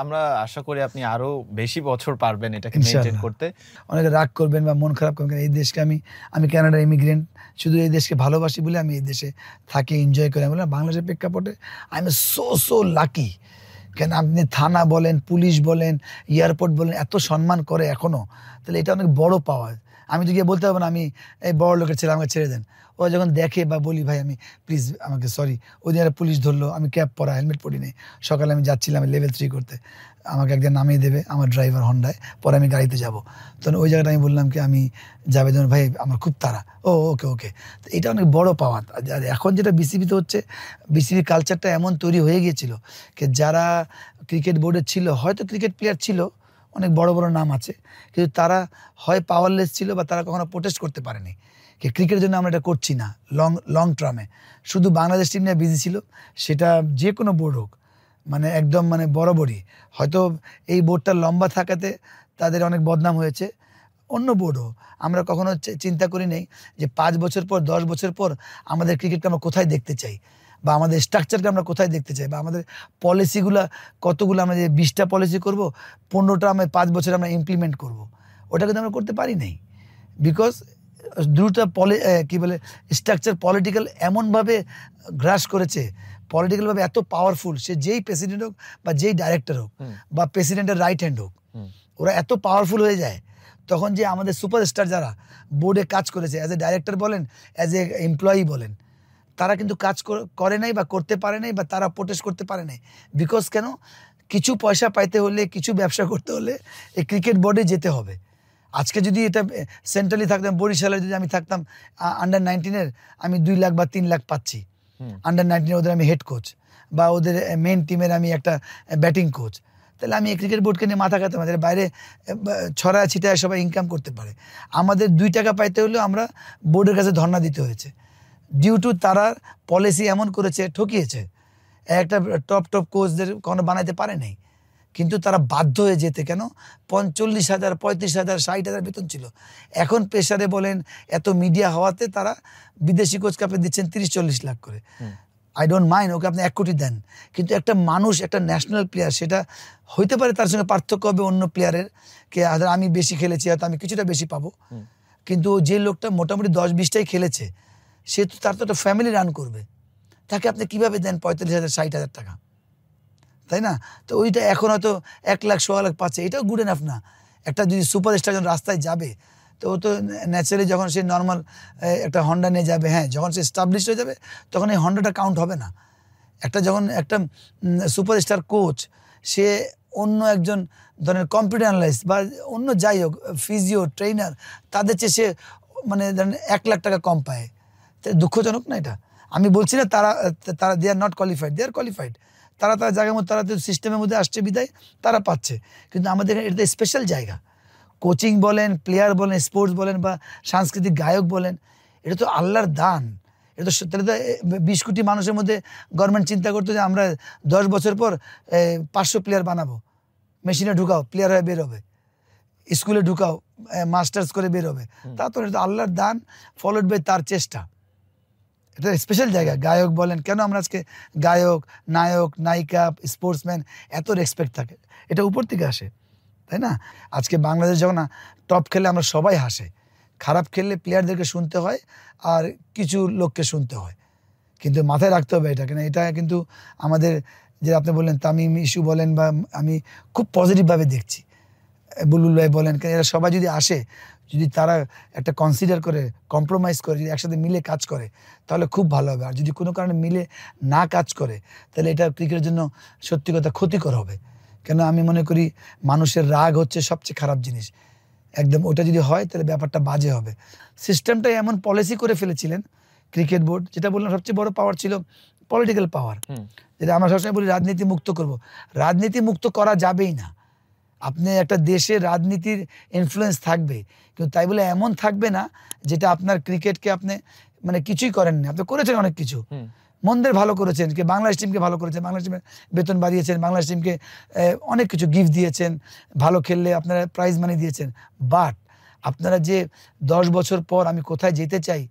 আমরা আশা করি আপনি আরো বেশি বছর পারবেন এটাকে মেইনটেইন করতে। অনেকে রাগ করবেন বা মন খারাপ করবেন, এই দেশকে আমি কানাডার ইমিগ্রেন্ট, শুধু এই দেশকে ভালোবাসি বলে আমি এই দেশে থাকি, এনজয় করি। আমি বললাম বাংলাদেশের প্রেক্ষাপটে আই এম সো লাকি। কেন আপনি থানা বলেন, পুলিশ বলেন, এয়ারপোর্ট বলেন, এত সম্মান করে এখনো, তাহলে এটা অনেক বড় পাওয়া। আমি তো গিয়ে বলতে পারবো না আমি এই বড় লোকের ছেলে, আমাকে ছেড়ে দেন। ওরা যখন দেখে বা বলি ভাই আমি প্লিজ আমাকে সরি, ওই দিন পুলিশ ধরলো, আমি ক্যাব পরা হেলমেট পরি নেই, সকালে আমি যাচ্ছিলাম লেভেল 3 করতে, আমাকে একজন নামিয়ে দেবে আমার ড্রাইভার হন্ডায়, পরে আমি গাড়িতে যাব। তখন ওই জায়গাটা আমি বললাম কি আমি যাবে যেন ভাই আমার খুব তাড়া, ওকে। তো এটা অনেক বড় পাওয়া। আর এখন যেটা বিসিবিতে হচ্ছে, বিসিবি কালচারটা এমন তৈরি হয়ে গিয়েছিল যে যারা ক্রিকেট বোর্ডে ছিল, হয়তো ক্রিকেট প্লেয়ার ছিল, অনেক বড় বড় নাম আছে, কিন্তু তারা হয় পাওয়ারলেস ছিল বা তারা কখনো প্রোটেস্ট করতে পারেনি যে ক্রিকেটের জন্য আমরা এটা করছি না লং টার্মে। শুধু বাংলাদেশ টিম নিয়ে বিজি ছিল, সেটা যে কোনো বোর্ড হোক, মানে একদম মানে বরাবরই। হয়তো এই বোর্ডটা লম্বা থাকাতে তাদের অনেক বদনাম হয়েছে, অন্য বোর্ডও আমরা কখনো চিন্তা করি নেই যে 5 বছর পর 10 বছর পর আমাদের ক্রিকেটকে আমরা কোথায় দেখতে চাই, বা আমাদের স্ট্রাকচারকে আমরা কোথায় দেখতে চাই, বা আমাদের পলিসিগুলো কতগুলো, আমরা যে 20টা পলিসি করব, 15টা আমরা 5 বছর আমরা ইমপ্লিমেন্ট করব, ওটা কিন্তু আমরা করতে পারি নাই। বিকজ দ্রুত কি বলে স্ট্রাকচার পলিটিক্যাল এমনভাবে গ্রাস করেছে, পলিটিক্যালভাবে এত পাওয়ারফুল, সে যেই প্রেসিডেন্ট হোক বা যেই ডাইরেক্টর হোক বা প্রেসিডেন্টের রাইট হ্যান্ড হোক, ওরা এত পাওয়ারফুল হয়ে যায়। তখন যে আমাদের সুপারস্টার যারা বোর্ডে কাজ করেছে, অ্যাজ এ ডাইরেক্টর বলেন, অ্যাজ এ এমপ্লয়ি বলেন, তারা কিন্তু কাজ করে নাই বা করতে পারে নাই, বা তারা প্রোটেস্ট করতে পারে নাই। বিকজ কেন, কিছু পয়সা পাইতে হলে, কিছু ব্যবসা করতে হলে এই ক্রিকেট বোর্ডে যেতে হবে। আজকে যদি এটা সেন্ট্রালি থাকতাম, বরিশালে যদি আমি থাকতাম, আন্ডার 19-এর আমি 2 লাখ বা 3 লাখ পাচ্ছি, আন্ডার 19 ওদের আমি হেড কোচ, বা ওদের মেন টিমের আমি একটা ব্যাটিং কোচ, তাহলে আমি ক্রিকেট বোর্ডকে নিয়ে মাথা খাতাম, যারা বাইরে ছড়া ছিটায় সবাই ইনকাম করতে পারে। আমাদের 2 টাকা পাইতে হলেও আমরা বোর্ডের কাছে ধর্ণা দিতে হয়েছে, ডিউ টু তারা পলিসি এমন করেছে, ঠকিয়েছে। একটা টপ কোচদের কোনো বানাইতে পারে নাই, কিন্তু তারা বাধ্য হয়ে যেতে। কেন, 40,000, 35,000, 60,000 বেতন ছিল। এখন প্রেসারে বলেন, এত মিডিয়া হওয়াতে তারা বিদেশি কোচকে আপনি দিচ্ছেন 30-40 লাখ করে। আই ডোন্ট মাইন্ড, ওকে আপনি 1 কোটি দেন, কিন্তু একটা মানুষ, একটা ন্যাশনাল প্লেয়ার, সেটা হইতে পারে তার সঙ্গে পার্থক্য হবে অন্য প্লেয়ারের, কে আমি বেশি খেলেছি, হয়তো আমি কিছুটা বেশি পাবো, কিন্তু যে লোকটা মোটামুটি 10-20টাই খেলেছে, সে তো তার তো একটা ফ্যামিলি রান করবে, তাকে আপনি কিভাবে দেন 45,000, 60,000 টাকা, তাই না? তো ওইটা এখন হয়তো 1 লাখ, 1.25 লাখ পাচ্ছে, এটাও গুড এনাফ না। একটা যদি সুপারস্টার যখন রাস্তায় যাবে, তো ও তো ন্যাচারালি যখন সে নর্মাল একটা হন্ডা নিয়ে যাবে, হ্যাঁ, যখন সে এস্টাবলিশ হয়ে যাবে তখন এই হন্ডাটা কাউন্ট হবে না। যখন একটা সুপারস্টার কোচ, সে অন্য একজন ধরেন কম্পিউটার অ্যানালাইস্ট বা অন্য যাই হোক, ফিজিও ট্রেনার, তাদের চেয়ে সে মানে ধরেন 1 লাখ টাকা কম পায়। দুঃখজনক না এটা? আমি বলছি না তারা they are not qualified, they are qualified, তারা জায়গার মধ্যে, তারা তো সিস্টেমের মধ্যে আসছে বিদায় তারা পাচ্ছে। কিন্তু আমাদের এটা স্পেশাল জায়গা, কোচিং বলেন, প্লেয়ার বলেন, স্পোর্টস বলেন, বা সাংস্কৃতিক গায়ক বলেন, এটা তো আল্লাহর দান। এটা তো তাহলে তো 20 কোটি মানুষের মধ্যে গভর্নমেন্ট চিন্তা করতো যে আমরা 10 বছর পর 500 প্লেয়ার বানাবো, মেশিনে ঢুকাও, প্লেয়ার হয়ে বের হবে, স্কুলে ঢুকাও, মাস্টার্স করে বের হবে। তা তো এটা আল্লাহর দান, ফলোড বাই তার চেষ্টা। এটা স্পেশাল জায়গা। গায়ক বলেন, কেন আমরা আজকে গায়ক, নায়ক, নায়িকা, স্পোর্টসম্যান এত রেসপেক্ট থাকে, এটা উপর থেকে আসে, তাই না? আজকে বাংলাদেশ যখন টপ খেলে আমরা সবাই হাসে, খারাপ খেললে প্লেয়ারদেরকে শুনতে হয় আর কিছু লোককে শুনতে হয়। কিন্তু মাথায় রাখতে হবে এটা, কেন এটা কিন্তু আমাদের, যে আপনি বললেন তামিম ইস্যু বলেন, বা আমি খুব পজিটিভভাবে দেখছি, বুলবুল ভাই বলেন, এরা সবাই যদি আসে, যদি তারা একটা কনসিডার করে, কম্প্রোমাইজ করে, যদি একসাথে মিলে কাজ করে, তাহলে খুব ভালো হবে। আর যদি কোনো কারণে মিলে না কাজ করে, তাহলে এটা ক্রিকেটের জন্য সত্যি কথা ক্ষতিকর হবে। কেন, আমি মনে করি মানুষের রাগ হচ্ছে সবচেয়ে খারাপ জিনিস, একদম। ওটা যদি হয় তাহলে ব্যাপারটা বাজে হবে। সিস্টেমটাই এমন পলিসি করে ফেলেছিলেন ক্রিকেট বোর্ড, যেটা বললাম সবচেয়ে বড় পাওয়ার ছিল পলিটিক্যাল পাওয়ার, যেটা আমরা সবসময় বলি রাজনীতি মুক্ত করব। রাজনীতি মুক্ত করা যাবেই না। আপনি একটা দেশে রাজনীতির ইনফ্লুয়েন্স থাকবে, কিন্তু তাই বলে এমন থাকবে না যেটা আপনার ক্রিকেটকে আপনি মানে কিছুই করেননি। আপনি করেছেন অনেক কিছু, মন্দের ভালো করেছেন, কে বাংলাদেশ টিমকে ভালো করেছেন, বাংলাদেশ টিমের বেতন বাড়িয়েছেন, বাংলাদেশ টিমকে অনেক কিছু গিফট দিয়েছেন, ভালো খেললে আপনারা প্রাইজ মানি দিয়েছেন। বাট আপনারা যে 10 বছর পর আমি কোথায় যেতে চাই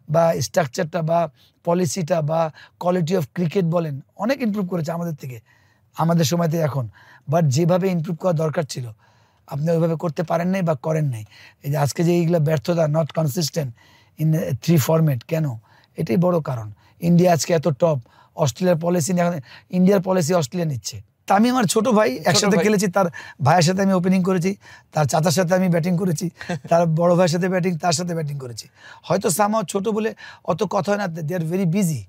বা স্ট্রাকচারটা বা পলিসিটা বা কোয়ালিটি অফ ক্রিকেট বলেন, অনেক ইমপ্রুভ করেছে আমাদের থেকে, আমাদের সময়তে এখন। বাট যেভাবে ইমপ্রুভ করা দরকার ছিল আপনি ওইভাবে করতে পারেন নাই বা করেন নাই। এই যে আজকে যে এইগুলো ব্যর্থতা, নট কনসিস্টেন্ট ইন 3 ফরম্যাট, কেন? এটাই বড় কারণ। ইন্ডিয়া আজকে এত টপ, অস্ট্রেলিয়ার পলিসি এখন ইন্ডিয়ার পলিসি অস্ট্রেলিয়া নিচ্ছে। তা আমি আমার ছোট ভাই একসাথে খেলেছি, তার ভাইয়ের সাথে আমি ওপেনিং করেছি, তার চাচার সাথে আমি ব্যাটিং করেছি, তার বড় ভাইয়ের সাথে ব্যাটিং, তার সাথে ব্যাটিং করেছি। হয়তো সামাও ছোট বলে অত কথা হয় না, দে আর ভেরি বিজি,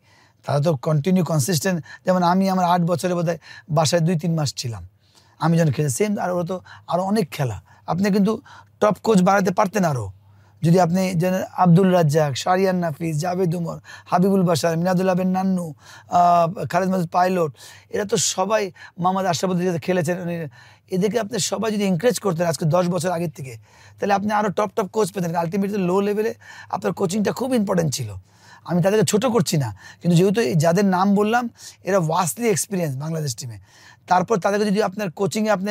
তারা তো কন্টিনিউ কনসিস্টেন্ট। যেমন আমি আমার 8 বছরে বোধহয় বাসায় 2-3 মাস ছিলাম আমি যখন খেলে, সেম। আর ওরা তো আরও অনেক খেলা, আপনি কিন্তু টপ কোচ বাড়াতে পারতেন আরও, যদি আপনি যেন আব্দুল রাজ্জাক, শারিয়ান নাফিস, জাভেদ উমর, হাবিবুল বাশার, মিনাদুল্লাহ বিন নান্নু, খালেদ মাসুদ পাইলট, এরা তো সবাই, মোহাম্মদ আশরাফুদ্দিন যাতে খেলেছেন, এদেরকে আপনি সবাই যদি এনকারেজ করতেন আজকে 10 বছর আগের থেকে, তাহলে আপনি আরও টপ টপ কোচ পেতেন। আলটিমেটলি লো লেভেলে আপনার কোচিংটা খুব ইম্পর্টেন্ট ছিল। আমি তাদেরকে ছোট করছি না, কিন্তু যেহেতু যাদের নাম বললাম এরা ওয়াস্টলি এক্সপিরিয়েন্স বাংলাদেশ টিমে, তারপর তাদেরকে যদি আপনার কোচিংয়ে আপনি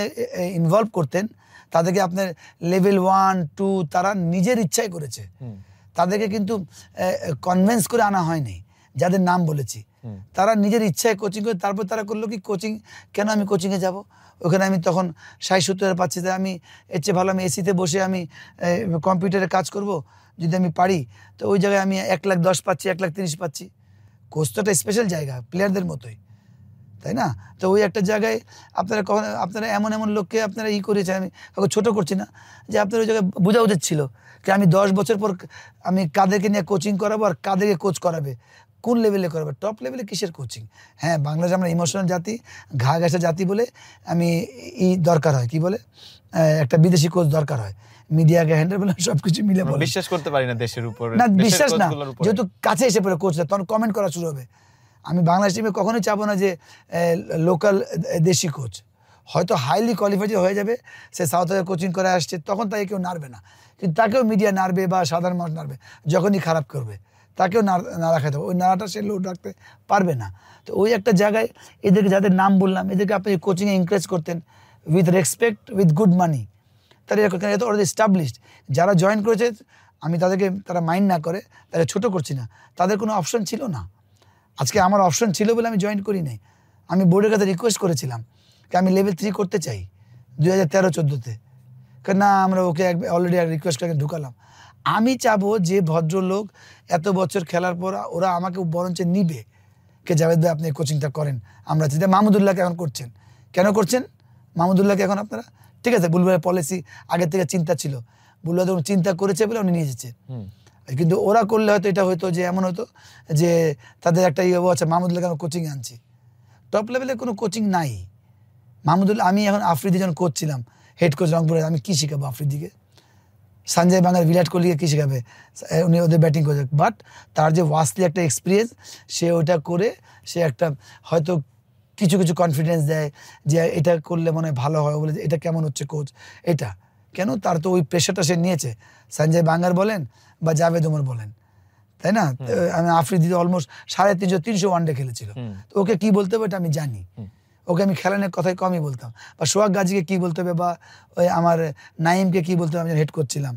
ইনভলভ করতেন, তাদেরকে আপনার লেভেল 1, 2 তারা নিজের ইচ্ছাই করেছে, তাদেরকে কিন্তু কনভিন্স করে আনা হয়নি। যাদের নাম বলেছি তারা নিজের ইচ্ছায় কোচিং করে, তারপর তারা করলো কি, কোচিং কেন আমি কোচিংয়ে যাব, ওখানে আমি তখন 60-70 পাচ্ছি, তাই আমি এর চেয়ে ভালো আমি এসিতে বসে আমি কম্পিউটারে কাজ করব যদি আমি পারি। তো ওই জায়গায় আমি 1,10,000 পাচ্ছি, 1,30,000 পাচ্ছি। কোচ তো একটা স্পেশাল জায়গা, প্লেয়ারদের মতোই, তাই না? তো ওই একটা জায়গায় আপনারা কখন আপনারা এমন এমন লোককে আপনারা করেছেন, আমি কাউকে ছোটো করছি না, যে আপনার ওই জায়গায় বোঝা উচিত ছিল কি আমি 10 বছর পর আমি কাদেরকে নিয়ে কোচিং করাবো আর কাদেরকে কোচ করাবে, কোন লেভেলে করাবে, টপ লেভেলে কিসের কোচিং। হ্যাঁ, বাংলাদেশে আমরা ইমোশনাল জাতি, ঘা ঘাসা জাতি বলে আমি দরকার হয়, কি বলে, একটা বিদেশি কোচ দরকার হয়, মিডিয়াকে হ্যান্ডেল বলে সব কিছু মিলে বলে। বিশ্বাস করতে পারি না দেশের উপর, না বিশ্বাস না, যেহেতু কাছে এসে পড়ে কোচরা, তখন কমেন্ট করা শুরু হবে। আমি বাংলাদেশ টিমে কখনোই চাবো না যে লোকাল দেশি কোচ, হয়তো হাইলি কোয়ালিফাইড হয়ে যাবে, সে সাউথ আফ্রিকা কোচিং করে আসছে, তখন তাকে কেউ নাড়বে না, কিন্তু তাকেও মিডিয়া নাড়বে বা সাধারণ মানুষ নাড়বে যখনই খারাপ করবে, তাকেও নাড়া খেতে হবে, ওই নাড়াটা সে লোড রাখতে পারবে না। তো ওই একটা জায়গায় এদেরকে যাদের নাম বললাম, এদেরকে আপনি কোচিংয়ে এনকারেজ করতেন উইথ রেসপেক্ট, উইথ গুড মানি, তারা এরকম এত অলরেডি এস্টাবলিশড। যারা জয়েন করেছে আমি তাদেরকে, তারা মাইন্ড না করে, তাদের ছোটো করছি না, তাদের কোনো অপশন ছিল না। আজকে আমার অপশন ছিল বলে আমি জয়েন করি নাই। আমি বোর্ডের কাছে রিকোয়েস্ট করেছিলাম যে আমি লেভেল 3 করতে চাই 2013-14-তে, না আমরা ওকে অলরেডি রিকোয়েস্ট করে ঢুকালাম। আমি চাবো যে ভদ্রলোক এত বছর খেলার পর ওরা আমাকে বরঞ্চ নিবে, কে জাভেদ ভাই আপনি কোচিংটা করেন, আমরা যেটা মাহমুদুল্লাহকে এখন করছেন, কেন করছেন মাহমুদুল্লাহকে এখন আপনারা? ঠিক আছে, বুলবুলের পলিসি আগের থেকে চিন্তা ছিল, বুলবুল যখন চিন্তা করেছে বলে উনি নিয়ে যেছে, কিন্তু ওরা করলে হয়তো এটা হতো যে এমন হতো যে তাদের একটা আচ্ছা মাহমুদুল্লাহকে আমি কোচিংয়ে আনছি, টপ লেভেলে কোনো কোচিং নাই। মাহমুদুল্লাহ, আমি এখন আফ্রিদি যখন কোচ ছিলাম, হেড কোচ রংপুরে, আমি কী শেখাবো আফ্রিদিকে? সঞ্জয় বাঙ্গার, বিরাট কোহলিকে কী শেখাবে? উনি ওদের ব্যাটিং কোচ, বাট তার যে ওয়াস্টলি একটা এক্সপিরিয়েন্স, সে ওটা করে সে একটা হয়তো কিছু কিছু কনফিডেন্স দেয় যে এটা করলে মনে হয় ভালো হয়, বলে এটা কেমন হচ্ছে কোচ, এটা কেন, তার তো ওই প্রেশারটা সে নিয়েছে। সঞ্জয় বাঙ্গার বলেন বা জাভেদ উমর বলেন, তাই না? আমি আফ্রিদি অলমোস্ট 350-300 ওয়ানডে খেলেছিল, তো ওকে কি বলতে হবে এটা আমি জানি, ওকে আমি খেলানোর কথাই কমই বলতাম, বা সোহাগ গাজীকে কী বলতে হবে, বা ওই আমার নাইমকে কী বলতে হবে, আমি হেড করছিলাম,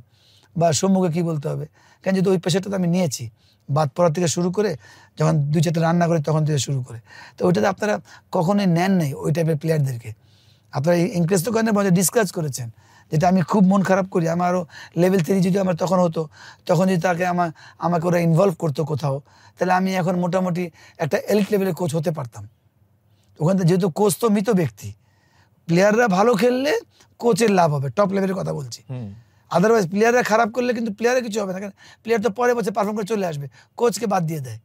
বা সৌম্যকে কী বলতে হবে, কেন যেহেতু ওই প্রেশারটা তো আমি নিয়েছি, বাদ পড়ার থেকে শুরু করে যখন 2-4টা রান্না করি তখন থেকে শুরু করে। তো ওইটাতে আপনারা কখনোই নেন নেই ওই টাইপের প্লেয়ারদেরকে, আপনারা এনকারেজ তো করেন, ডিসকাস করেছেন, যেটা আমি খুব মন খারাপ করি। আমারও লেভেল 3 যদি আমার তখন হতো, তখন যদি তাকে আমাকে ওরা ইনভলভ করতো কোথাও, তাহলে আমি এখন মোটামুটি একটা এলিট লেভেলের কোচ হতে পারতাম। ওখান থেকে যেহেতু কোচ তো মৃত ব্যক্তি, প্লেয়াররা ভালো খেললে কোচের লাভ হবে, টপ লেভেলের কথা বলছি, আদারওয়াইজ প্লেয়াররা খারাপ করলে কিন্তু প্লেয়ারের কিছু হবে না, কারণ প্লেয়ার তো পরে বছর পারফর্ম করে চলে আসবে, কোচকে বাদ দিয়ে দেয়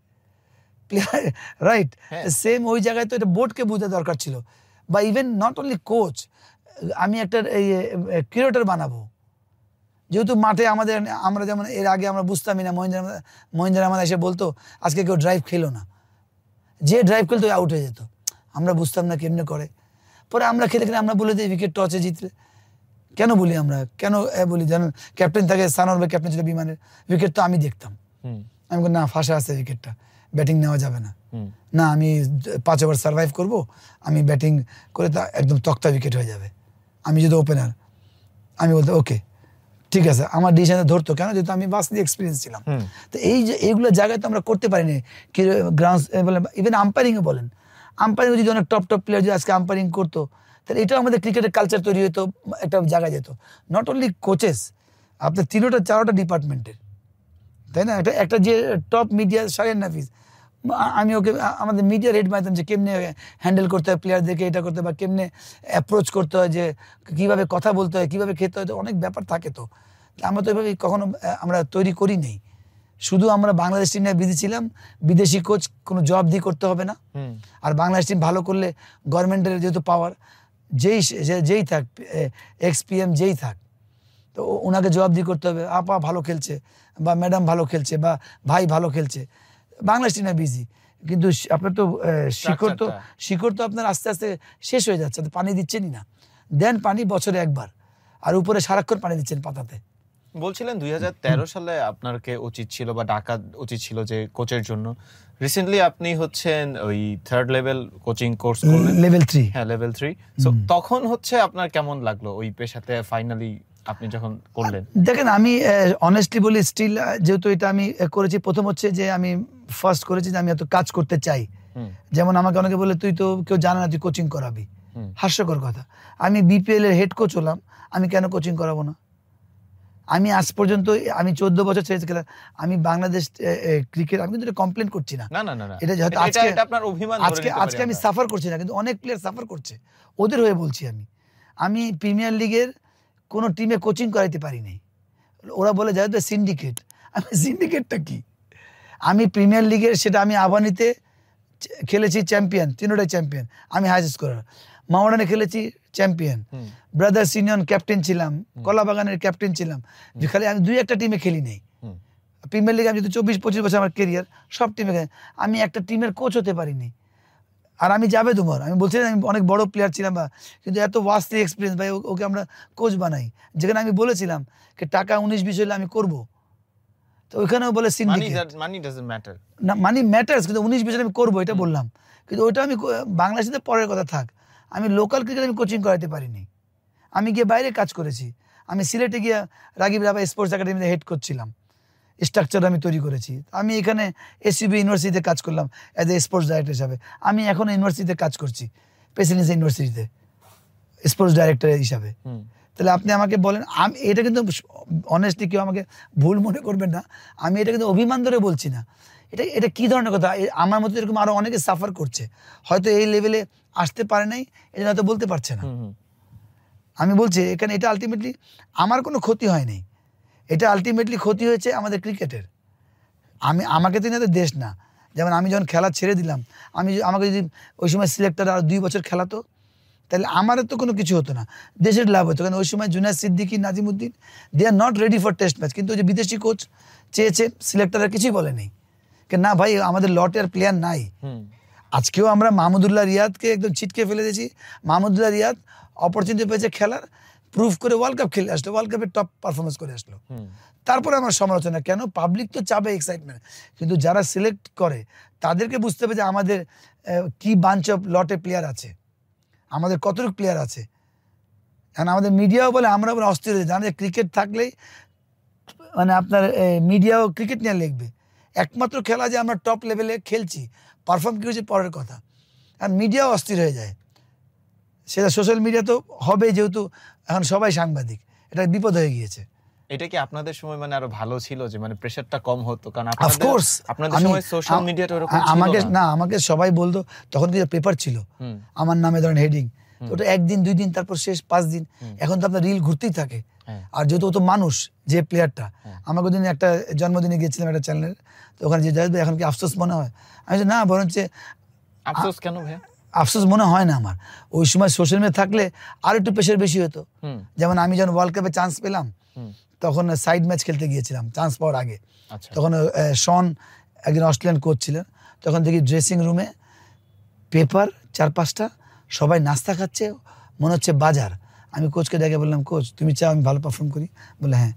প্লেয়ার, রাইট? সেম ওই জায়গায় তো এটা বোর্ডকে বুঝতে দরকার ছিল, বা ইভেন নট অনলি কোচ, আমি একটা কিউরেটর বানাবো, যেহেতু মাঠে আমাদের, আমরা যেমন এর আগে আমরা বুঝতামই না, মহিন্দ্রা আমাদের এসে বলতো আজকে কেউ ড্রাইভ খেলো না, যে ড্রাইভ খেলতো আউট হয়ে যেত, আমরা বুঝতাম না কেমনে করে। পরে আমরা খেলে খেলে আমরা বলে দিই উইকেট টসে জিতলে, কেন বলি আমরা, কেন বলি জানেন, ক্যাপ্টেন থাকে সানোয়ার ভাই, ক্যাপ্টেন ছিল বিমানের, উইকেট তো আমি দেখতাম, আমি বলি না ফাঁসা আছে উইকেটটা, ব্যাটিং নেওয়া যাবে না, না আমি 5 ওভার সার্ভাইভ করব, আমি ব্যাটিং করে তা একদম তক্তা উইকেট হয়ে যাবে, আমি যদি ওপেনার, আমি বলতে ওকে ঠিক আছে, আমার ডিসিশনে ধরতো, কেন যেহেতু আমি বাসলি এক্সপিরিয়েন্স ছিলাম। তো এই যে এইগুলো জায়গায় তো আমরা করতে পারিনি, কি গ্রাউন্ড বলেন, ইভেন আম্পায়ারিংও বলেন, আম্পায়ারিং যদি অনেক টপ প্লেয়ার যদি আজকে আম্পায়ারিং করতো, তাহলে এটাও আমাদের ক্রিকেটের কালচার তৈরি হতো, একটা জায়গায় যেত। নট অনলি কোচেস, আপনার 3টা-4টা ডিপার্টমেন্টের, তাই না? একটা যে টপ মিডিয়া শাহিন নাফিস, আমি ওকে আমাদের মিডিয়ার হেড বানাতাম যে কেমনে হ্যান্ডেল করতে হয় প্লেয়ারদেরকে, এটা করতে হয় বা কেমনে অ্যাপ্রোচ করতে হয়, যে কীভাবে কথা বলতে হয়, কীভাবে খেতে হয়, তো অনেক ব্যাপার থাকে। তো আমরা তো এভাবে কখনো আমরা তৈরি করি নেই, শুধু আমরা বাংলাদেশ টিম নিয়ে বিজি ছিলাম, বিদেশি কোচ কোনো জব দিয়ে করতে হবে না। আর বাংলাদেশ টিম ভালো করলে গভর্নমেন্টের যেহেতু পাওয়ার, যেই থাক XPM যেই থাক, তো ওনাকে জবাব দিয়ে করতে হবে, আপা ভালো খেলছে বা ম্যাডাম ভালো খেলছে বা ভাই ভালো খেলছে, বাংলাদেশ টিমে বিজি। কিন্তু আপনার তো শিকড় তো আপনার আস্তে আস্তে শেষ হয়ে যাচ্ছে, তো পানি দিচ্ছেনই না, দেন পানি বছরে একবার, আর উপরে সারাক্ষণ পানি দিচ্ছেন পাতাতে। বলছিলেন 2013 সালে আপনাকে উচিত ছিল বা ডাকা উচিত ছিল যে কোচের জন্য, রিসেন্টলি আপনি হচ্ছেন ওই 3rd লেভেল কোচিং কোর্স করলেন, লেভেল 3, হ্যাঁ লেভেল 3। সো তখন হচ্ছে আপনার কেমন লাগলো ওই পেশাতে ফাইনালি আপনি যখন করলেন? দেখেন আমি অনেস্টলি বলি, স্টিল যেহেতু এটা আমি করেছি, প্রথম হচ্ছে যে আমি ফার্স্ট করেছি যে আমি এত কাজ করতে চাই। যেমন আমাকে অনেকে বলে তুই তো কেউ জানে না তুই কোচিং করাবি, হাস্যকর কথা। আমি BPL এর হেড কোচ হলাম, আমি কেন কোচিং করাবো না? আমি আজ পর্যন্ত আমি 14 বছর ছেড়ে খেলা, আমি বাংলাদেশ ক্রিকেট, আমি কিন্তু এটা কমপ্লেন করছি না, এটা যেহেতু আজকে আমি সাফার করছি না, কিন্তু অনেক প্লেয়ার সাফার করছে, ওদের হয়ে বলছি। আমি প্রিমিয়ার লিগের কোনো টিমে কোচিং করাইতে পারি নাই, ওরা বলে যায় তো সিন্ডিকেট, আমি সিন্ডিকেটটা কি? আমি প্রিমিয়ার লিগের, সেটা আমি আবানিতে খেলেছি চ্যাম্পিয়ন, 3টাই চ্যাম্পিয়ন, আমি হাইয়েস্ট স্কোরার। মাওড়ানে খেলেছি চ্যাম্পিয়ন, ব্রাদার্স ইউনিয়ন ক্যাপ্টেন ছিলাম, কলাবাগানের ক্যাপ্টেন ছিলাম, যে খালি আমি 2-1টা টিমে খেলি নেই। প্রিমিয়ার লিগে আমি যদি 24-25 বছর আমার কেরিয়ার, সব টিমে আমি একটা টিমের কোচ হতে পারিনি। আর আমি যাবে তোমার, আমি বলছি আমি অনেক বড় প্লেয়ার ছিলাম বা, কিন্তু এত ওয়াস্ট এক্সপিরিয়েন্স ভাই, ওকে আমরা কোচ বানাই, যেখানে আমি বলেছিলাম যে টাকা 19-20 হলে আমি করব, তো ওইখানেও বলে মানি ডাজন্ট ম্যাটার, না মানি ম্যাটার্স, কিন্তু 19-20 আমি করবো এটা বললাম, কিন্তু ওইটা আমি বাংলাদেশে পরের কথা থাক, আমি লোকাল ক্রিকেট আমি কোচিং করাতে পারিনি। আমি গিয়ে বাইরে কাজ করেছি, আমি সিলেটে গিয়ে রাগিব রাবা স্পোর্টস একাডেমিতে হেড কোচ ছিলাম, স্ট্রাকচার আমি তৈরি করেছি। আমি এখানে SUB ইউনিভার্সিটিতে কাজ করলাম অ্যাজ এ স্পোর্টস ডাইরেক্টর হিসাবে, আমি এখনো ইউনিভার্সিটিতে কাজ করছি, প্রেসিডেন্সি ইউনিভার্সিটিতে স্পোর্টস ডাইরেক্টর হিসাবে। তাহলে আপনি আমাকে বলেন, আমি এটা কিন্তু অনেস্টলি কেউ আমাকে ভুল মনে করবেন না, আমি এটা কিন্তু অভিমান ধরে বলছি না, এটা কি ধরনের কথা? আমার মতো এরকম আরো অনেকে সাফার করছে, হয়তো এই লেভেলে আসতে পারে নাই, এটা হয়তো বলতে পারছে না। আমি বলছি এখানে এটা আলটিমেটলি আমার কোনো ক্ষতি হয়নি, এটা আলটিমেটলি ক্ষতি হয়েছে আমাদের ক্রিকেটের। আমাকে তো না দেশ না, যেমন আমি যখন খেলা ছেড়ে দিলাম, আমাকে যদি ওই সময় সিলেক্টর আর 2 বছর খেলাতো, তাহলে আমারও তো কোনো কিছু হতো না, দেশের লাভ হতো। কারণ ওই সময় Junaid Siddiqui, Nazimuddin, they are not ready for test match, কিন্তু ওই যে বিদেশি কোচ চেয়েছে, সিলেক্টর আর কিছুই বলেনি, না ভাই আমাদের লটে আর প্লেয়ার নাই। আজকেও আমরা মাহমুদুল্লাহ রিয়াদকে একদম ছিটকে ফেলে দিয়েছি, মাহমুদুল্লাহ রিয়াদ অপরচুনিটি পেয়েছে খেলার, প্রুভ করে ওয়ার্ল্ড কাপ খেলে আসলো, ওয়ার্ল্ড কাপে টপ পারফরমেন্স করে আসলো। তারপরে আমার সমালোচনা কেন? পাবলিক তো চাবে এক্সাইটমেন্ট, কিন্তু যারা সিলেক্ট করে তাদেরকে বুঝতে হবে যে আমাদের কি বাঞ্চ অফ লটে প্লেয়ার আছে, আমাদের কতটুকু প্লেয়ার আছে। এখন আমাদের মিডিয়াও বলে, আমরা বলে অস্থির হয়ে যাই, ক্রিকেট থাকলেই মানে আপনার মিডিয়াও ক্রিকেট নিয়ে লিখবে, একমাত্র খেলা যে আমরা টপ লেভেলে খেলছি, পারফর্ম কি হচ্ছে পরের কথা। আর মিডিয়াও অস্থির হয়ে যায়, সেটা সোশ্যাল মিডিয়া তো হবে, যেহেতু এখন সবাই সাংবাদিক, এটা বিপদ হয়ে গিয়েছে। এটা কি আপনাদের সময় মানে আরো ভালো ছিল, যে মানে প্রেসারটা কম হতো? কারণ আপনাদের সময় সোশ্যাল মিডিয়াটা এরকম ছিল না। আমাকে সবাই বলতো, তখন কি পেপার ছিল আমার নামে ধরেন হেডিং, ওটা 1 দিন 2 দিন, তারপর শেষ 5 দিন। এখন তো আপনার রিল ঘুরতেই থাকে। আর যেহেতু ও তো মানুষ, যে প্লেয়ারটা, আমাকে ওদিন একটা জন্মদিনে গিয়েছিলাম একটা চ্যানেলের, তো ওখানে যে জাহিদ ভাই এখন কি আফসোস মনে হয়? আমি না, বরঞ্চ আফসোস কেন ভাইয়া? আফসোস মনে হয় না আমার, ওই সময় সোশ্যাল মিডিয়া থাকলে আর একটু প্রেশার বেশি হতো। যেমন আমি যখন ওয়ার্ল্ড কাপে চান্স পেলাম, তখন সাইড ম্যাচ খেলতে গিয়েছিলাম চান্স পাওয়ার আগে। আচ্ছা তখন শন একজন অস্ট্রেলিয়ান কোচ ছিলেন। তখন দেখি ড্রেসিং রুমে পেপার 4-5টা, সবাই নাস্তা খাচ্ছে, মনে হচ্ছে বাজার। আমি কোচকে ডেকে বললাম, কোচ তুমি চাও আমি ভালো পারফর্ম করি? বলে হ্যাঁ।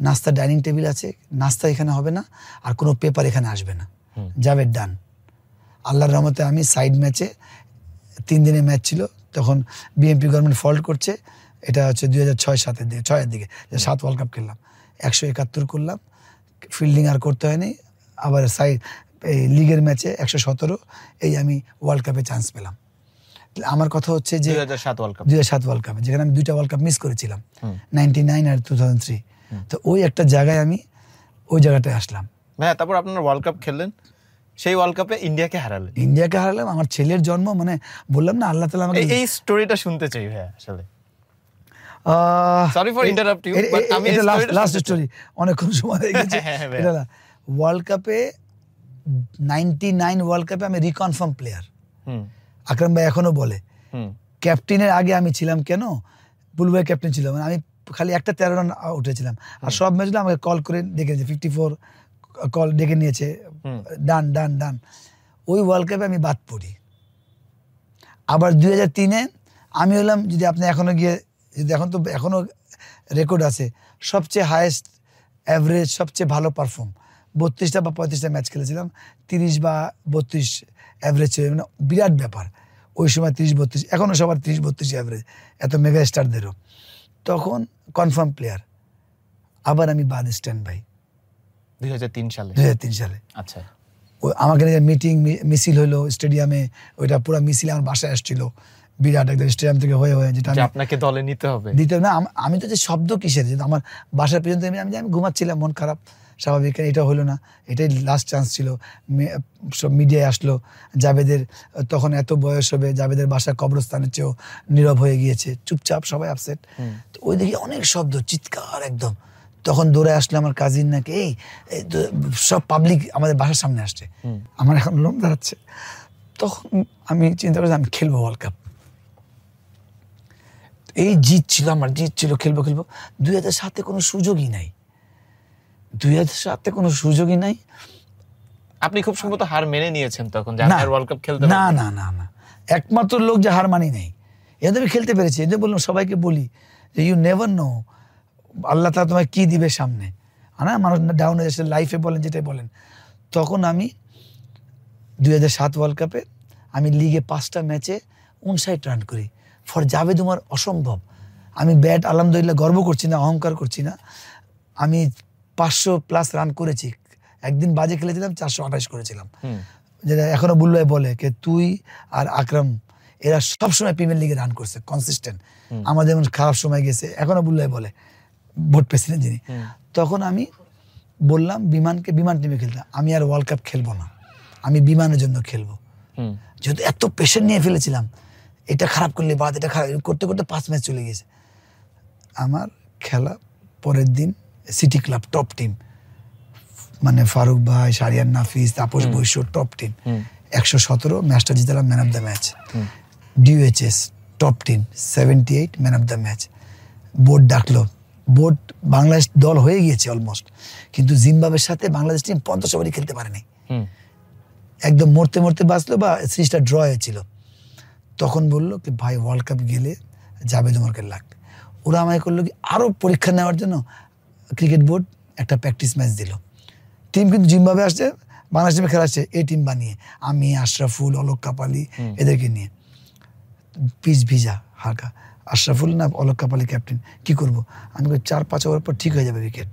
নাস্তা ডাইনিং টেবিল আছে, নাস্তা এখানে হবে না, আর কোনো পেপার এখানে আসবে না, যাবে ডান। আল্লাহর রহমতে আমি সাইড ম্যাচে 3 দিনের ম্যাচ ছিল, তখন বিএমপি গভর্নমেন্ট ফল্ট করছে, এটা হচ্ছে 2006-07 দিকে, 6-এর দিকে 7 ওয়ার্ল্ড কাপ খেললাম, 171 করলাম, ফিল্ডিং আর করতে হয়নি। আবার সাইড এই লিগের ম্যাচে 117, এই আমি ওয়ার্ল্ড কাপে চান্স পেলাম। আমার কথা হচ্ছে যে 2007 ওয়ার্ল্ড কাপ, 2007 ওয়ার্ল্ড কাপে, যেখানে আমি 2টা ওয়ার্ল্ড কাপ মিস করেছিলাম, 99 আর 2003। তো ওই একটা জায়গায় আমি ওই জায়গাটায় আসলাম। হ্যাঁ, তারপর আপনারা ওয়ার্ল্ড কাপ খেললেন, সেই ওয়ার্ল্ড কাপে ইন্ডিয়াকে হারালেন। ইন্ডিয়াকে হারালাম, আমার ছেলের জন্ম, মানে বললাম না আল্লাহ তাআলা আমাকে এই স্টোরিটা শুনতে চাই ভাই আসলে। Sorry for interrupt you, but আমি এটা লাস্ট স্টোরি, অনেকক্ষণ সময় হয়ে গেছে। এটা ওয়ার্ল্ড কাপে 99 ওয়ার্ল্ড কাপে আমি রিকনফার্ম প্লেয়ার। আকরাম ভাই এখনো বলে ক্যাপ্টেনের আগে আমি ছিলাম কেন, বুলবুয়ের ক্যাপ্টেন ছিল, মানে আমি খালি একটা 13 রান উঠেছিলাম, আর সব ম্যাচগুলো আমাকে কল করে ডেকে নিয়েছে, 54 কল ডেকে নিয়েছে, ডান ডান ডান। ওই ওয়ার্ল্ড কাপে আমি বাদ পড়ি। আবার 2003-এ আমি হলাম, যদি আপনি এখনো গিয়ে, যদি এখন তো এখনো রেকর্ড আছে, সবচেয়ে হায়েস্ট অ্যাভারেজ, সবচেয়ে ভালো পারফর্ম, 32টা বা 35টা ম্যাচ খেলেছিলাম, 30 বা 32 অ্যাভারেজ ছিল, মানে বিরাট ব্যাপার ওই সময়। 30-32, এখনও সবার 30-32 অ্যাভারেজ, এত মেগা স্টারদেরও। তখন কনফার্ম প্লেয়ার, আবার আমি বাদ স্ট্যান্ড বাই 2003 সালে। 2003 সালে আচ্ছা, আমাকে নিয়ে মিটিং মিছিল হলো স্টেডিয়ামে, ওইটা পুরো মিছিল আমার বাসায় আসছিল, বিরাট একদম স্টেডিয়াম থেকে হয়ে যেটা আপনাকে দলে নিতে হবে, দিতে না। আমি তো যে শব্দ কিসের, যে আমার বাসার পর্যন্ত আমি ঘুমাচ্ছিলাম, মন খারাপ স্বাভাবিক, এটা হলো না, এটাই লাস্ট চান্স ছিল। সব মিডিয়ায় আসলো, জাবেদের তখন এত বয়স হবে, জাবেদের বাসা কবরস্থানের চেয়েও নীরব হয়ে গিয়েছে, চুপচাপ, সবাই আপসেট। তো ওই দিকে অনেক শব্দ, চিৎকার একদম। তখন দৌড়ে আসলো আমার কাজিন, নাকি এই সব পাবলিক আমাদের বাসার সামনে আসছে, আমার এখন লোম দাঁড়াচ্ছে। তখন আমি চিন্তা করছি আমি খেলবো ওয়ার্ল্ড কাপ, এই জিত ছিল আমার, জিত ছিল, খেলবো। 2007-এ কোনো সুযোগই নাই, 2007-এ কোনো সুযোগই নাই। আপনি খুব সম্ভবত হার মেনে নিয়েছেন তখন, যে আর ওয়ার্ল্ড কাপ খেলতে না না না না, একমাত্র লোক যে হার মানি নাই, এদের আমি খেলতে পেরেছি। এদের বললাম, সবাইকে বলি যে ইউ নেভার নো আল্লাহ তাআলা তোমায় কি দিবে সামনে, না মানুষ ডাউন হয়ে যাচ্ছে লাইফে, বলেন যেটাই বলেন। তখন আমি 2007 ওয়ার্ল্ড কাপে আমি লিগে 5টা ম্যাচে 59 রান করি, ফর জাভেদ উমার অসম্ভব। আমি ব্যাট আলহামদুলিল্লাহ গর্ব করছি না, অহংকার করছি না, আমি 500+ রান করেছি। একদিন বাজে খেলেছিলাম, 428 করেছিলাম, যেটা এখনো বুল্লুভাই বলে যে তুই আর আকরাম এরা সবসময় প্রিমিয়ার লিগে রান করছে কনসিস্টেন্ট, আমাদের যেমন খারাপ সময় গেছে, এখনো বুল্লুভাই বলে, বোর্ড প্রেসিডেন্ট যিনি। তখন আমি বললাম বিমান টিমে খেলতে, আমি আর ওয়ার্ল্ড কাপ খেলবো না, আমি বিমানের জন্য খেলবো। যেহেতু এত পেশেন্ট নিয়ে ফেলেছিলাম, এটা খারাপ করলে বাদ, এটা খারাপ করতে করতে 5 ম্যাচ চলে গেছে। আমার খেলা পরের দিন সিটি ক্লাব টপ টিম, মানে ফারুক ভাই, শারিয়ান নাফিস, তাপস বৈশ্য, টপ টিম, 117 ম্যাচটা জিতলাম, man of the match. DOHS top team, 78 man of the match. Board ডাকলো, বোর্ড বাংলাদেশ দল হয়ে গিয়েছে অলমোস্ট, কিন্তু জিম্বাবুয়ের সাথে বাংলাদেশ টিম 50 ওভারই খেলতে পারেনি, একদম মরতে মরতে বাঁচলো, বা সিরিজটা ড্র হয়েছিল। তখন বললো কি ভাই ওয়ার্ল্ড কাপ গেলে জাভেদ উমারকে লাগবে। ওরা আমায় করলো কি আরও পরীক্ষা নেওয়ার জন্য ক্রিকেট বোর্ড একটা প্র্যাকটিস ম্যাচ দিল। টিম কিন্তু জিম্বাবুয়ে আসছে, বাংলাদেশ টিমে খেলা আসছে, এই টিম বানিয়ে, আমি, আশরাফুল, অলোক কাপালি এদেরকে নিয়ে, পিচ ভিজা হালকা, আশরাফুল না অলোক কাপালি ক্যাপ্টেন, কি করব? আমি 4-5 ওভার পর ঠিক হয়ে যাবে উইকেট,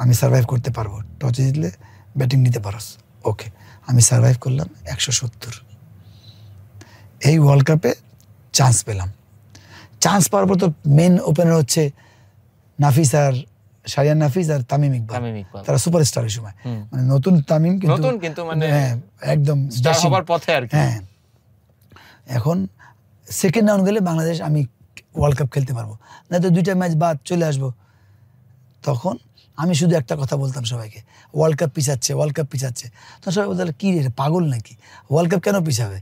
আমি সার্ভাইভ করতে পারবো, টসে জিতলে ব্যাটিং নিতে পারোস, ওকে। আমি সার্ভাইভ করলাম 170। এই ওয়ার্ল্ড কাপে চান্স পেলাম। চান্স পাওয়ার পর তো মেন ওপেনার হচ্ছে নাফিস আর শারিয়ান নাফিস আর তামিম ইকবাল, তারা সুপারস্টার ওই সময়, মানে নতুন তামিম, কিন্তু মানে হ্যাঁ একদম স্টার হবার পথে আর কি। হ্যাঁ, এখন সেকেন্ড রাউন্ড গেলে বাংলাদেশ আমি ওয়ার্ল্ড কাপ খেলতে পারবো, না তো 2টা ম্যাচ বাদ চলে আসবো। তখন আমি শুধু একটা কথা বলতাম সবাইকে, ওয়ার্ল্ড কাপ পিছাচ্ছে, ওয়ার্ল্ড কাপ পিছাচ্ছে। তখন সবাই বলতে, কি রে পাগল নাকি, ওয়ার্ল্ড কাপ কেন পিছাবে?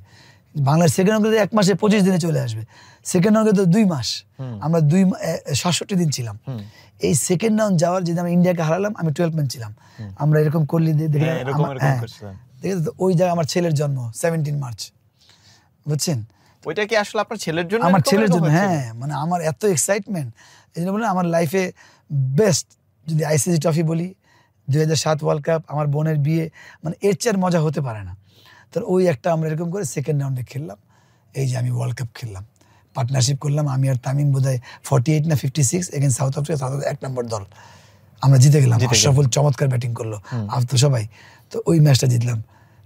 বাংলার সেকেন্ড অঙ্কে 1 মাসে 25 দিনে চলে আসবে, সেকেন্ড অঙ্কে তো 2 মাস, আমরা 67 দিন ছিলাম। এই সেকেন্ড রাউন্ড যাওয়ার, যদি আমরা ইন্ডিয়াকে হারালাম, আমি 12 ম্যান ছিলাম, আমরা এরকম করলি দেখে ওই জায়গায় আমার ছেলের জন্ম 17 মার্চ, বুঝছেন? ওইটা কি আসলে আপনার ছেলের জন্য? আমার ছেলের জন্য, হ্যাঁ, মানে আমার এত এক্সাইটমেন্ট, এই জন্য বলে আমার লাইফে বেস্ট যদি আইসিসি ট্রফি বলি, 2007 ওয়ার্ল্ড কাপ, আমার বোনের বিয়ে, মানে এর চেয়ে মজা হতে পারে না। তো ওই একটা আমরা এরকম করে সেকেন্ড রাউন্ডে খেললাম, এই যে আমি ওয়ার্ল্ড কাপ খেললাম, পার্টনারশিপ করলাম আমি আর তামিম, বোধহয় 48 না 56 against south Africa, south Africa 1 নম্বর দল, আমরা জিতে গেলাম। আশরাফুল চমৎকার ব্যাটিং করলো, আর তো সবাই, তো ওই ম্যাচটা জিতলাম।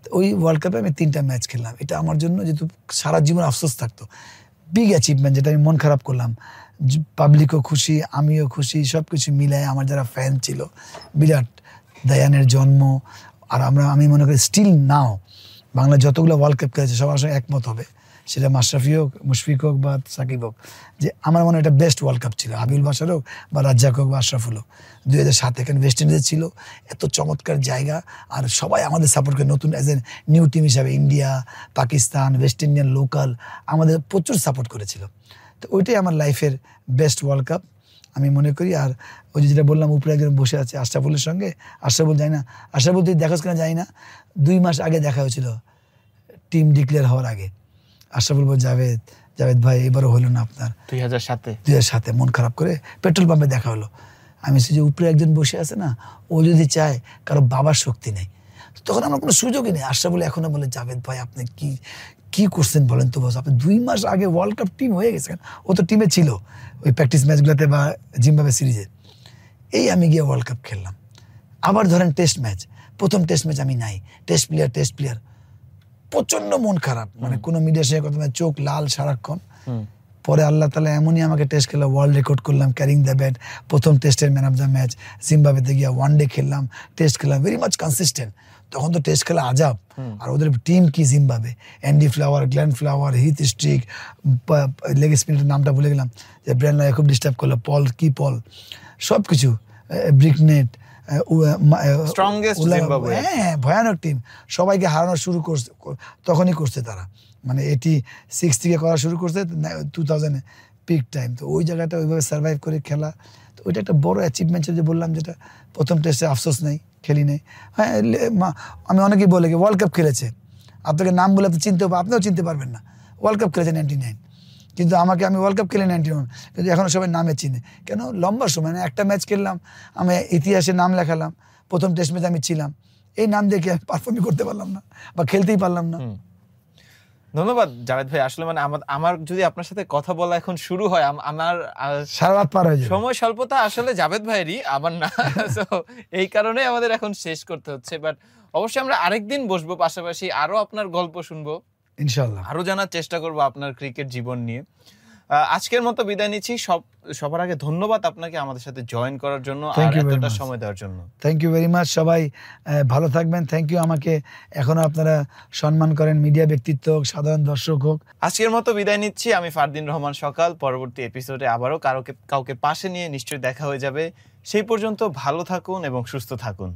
তো ওই ওয়ার্ল্ড কাপে আমি 3টা ম্যাচ খেললাম, এটা আমার জন্য যেহেতু সারা জীবন আফসোস থাকতো, বিগ অ্যাচিভমেন্ট, যেটা আমি মন খারাপ করলাম, পাবলিকও খুশি, আমিও খুশি, সব কিছু মিলায় আমার যারা ফ্যান ছিল, বিরাট দায়ানের জন্ম। আর আমি মনে করি স্টিল নাও বাংলা যতগুলো ওয়ার্ল্ড কাপ খেলেছে সবার সঙ্গে একমত হবে, সেটা মাশরাফি হোক, মুশফিক হোক বা সাকিব হোক, যে আমার মনে হয় এটা বেস্ট ওয়ার্ল্ড কাপ ছিল, আবিউল বাশার হোক বা রাজ্জাক হোক বা আশরাফুল হোক। 2007 এখানে ওয়েস্ট ইন্ডিজে ছিল, এত চমৎকার জায়গা, আর সবাই আমাদের সাপোর্ট করে, নতুন অ্যাজ এ নিউ টিম হিসাবে India, Pakistan, West Indian local আমাদের প্রচুর সাপোর্ট করেছিল। তো ওইটাই আমার লাইফের বেস্ট ওয়ার্ল্ড কাপ আমি মনে করি। আর ওই যেটা বললাম, উপরে একজন বসে আছে আশরাফুলের সঙ্গে, আশরাফুল যাই না, আশরাফুল তুই দেখাস কিনা জানি না, 2 মাস আগে দেখা হয়েছিল টিম ডিক্লেয়ার হওয়ার আগে। আশরাফুল বল, জাভেদ ভাই এবারও হলো না আপনার, 2007 মন খারাপ করে পেট্রোল পাম্পে দেখা হলো। আমি যে উপরে একজন বসে আছে না, ও যদি চায়, কারো বাবার শক্তি নেই, তখন আমার কোনো সুযোগই নেই। আশরাফুল এখনো বলে, জাভেদ ভাই আপনি কি করছেন বলেন তো বস, আপনি 2 মাস আগে ওয়ার্ল্ড কাপ টিম হয়ে গেছেন। ও তো টিমে ছিল ওই প্র্যাকটিস ম্যাচগুলোতে বা জিম্বাবুয়ে সিরিজে। এই আমি গিয়ে ওয়ার্ল্ড কাপ খেললাম। আবার ধরেন টেস্ট ম্যাচ, প্রথম টেস্ট ম্যাচ আমি নাই, টেস্ট প্লেয়ার, প্রচন্ড মন খারাপ, মানে কোনো মিডিয়ার সঙ্গে কথা, চোখ লাল সারাক্ষণ। পরে আল্লাহ তাআলা এমনই আমাকে টেস্ট খেলা, ওয়ার্ল্ড রেকর্ড করলাম ক্যারিং দ্য ব্যাট, প্রথম টেস্টের ম্যান অফ দ্য ম্যাচ, জিম্বাবুয়েতে গিয়ে 1 ডে খেললাম, টেস্ট খেললাম, ভেরি মাচ কনসিস্টেন্ট। তখন তো টেস্ট খেলা আজাব, আর ওদের টিম কি Zimbabwe, Andy Flower, Grant Flower, Heath Streak, leg স্পিনের নামটা ভুলে গেলাম, যে ব্রেনলা খুব ডিস্টার্ব করলো, পল সব কিছু, ব্রিকনেট, হ্যাঁ ভয়ানক টিম, সবাইকে হারানো শুরু করছে, তখনই করছে তারা, মানে 86 থেকে করা শুরু করছে 2000 পিক টাইম। তো ওই জায়গাটা ওইভাবে সার্ভাইভ করে খেলা, তো ওইটা একটা বড় অ্যাচিভমেন্ট ছিল, যে বললাম যেটা প্রথম টেস্টে আফসোস নেই, খেলি নেই। হ্যাঁ, আমি অনেকেই বলে ওয়ার্ল্ড কাপ খেলেছে, আপনাকে নাম বলে আপনি আপনিও চিনতে পারবেন না, ওয়ার্ল্ড কাপ খেলেছে 99, কিন্তু আমি ওয়ার্ল্ড কাপ খেলে 91, কিন্তু এখনও সবাই নামে চিনে। কেন? লম্বা সময় না, একটা ম্যাচ খেললাম, আমি ইতিহাসে নাম লেখালাম, প্রথম টেস্ট ম্যাচে আমি ছিলাম, এই নাম দেখে আমি পারফর্মই করতে পারলাম না বা খেলতেই পারলাম না। ধন্যবাদ জাভেদ ভাই। আসলে মানে আমার যদি আপনার সাথে কথা বলা এখন শুরু হয়, আমার সারা রাত পার হয়ে যাবে। সময় স্বল্পতা আসলে জাভেদ ভাইয়েরই, আমার না। তো এই কারণে আমাদের এখন শেষ করতে হচ্ছে, বাট অবশ্যই আমরা আরেকদিন বসবো, পাশাপাশি আরো আপনার গল্প শুনবো ইনশাআল্লাহ, আরো জানার চেষ্টা করবো আপনার ক্রিকেট জীবন নিয়ে। আজকের মতো বিদায় নিচ্ছি। সবার আগে ধন্যবাদ আপনাকে আমাদের সাথে জয়েন করার জন্য আর এতটা সময় দেওয়ার জন্য। Thank you very much. সবাই ভালো থাকবেন। থ্যাংক ইউ, আমাকে এখনো আপনারা সম্মান করেন, মিডিয়া ব্যক্তিত্ব হোক, সাধারণ দর্শক হোক। আজকের মতো বিদায় নিচ্ছি। আমি ফারদিন রহমান সকাল। পরবর্তী এপিসোডে আবারও কাউকে পাশে নিয়ে নিশ্চয়ই দেখা হয়ে যাবে। সেই পর্যন্ত ভালো থাকুন এবং সুস্থ থাকুন।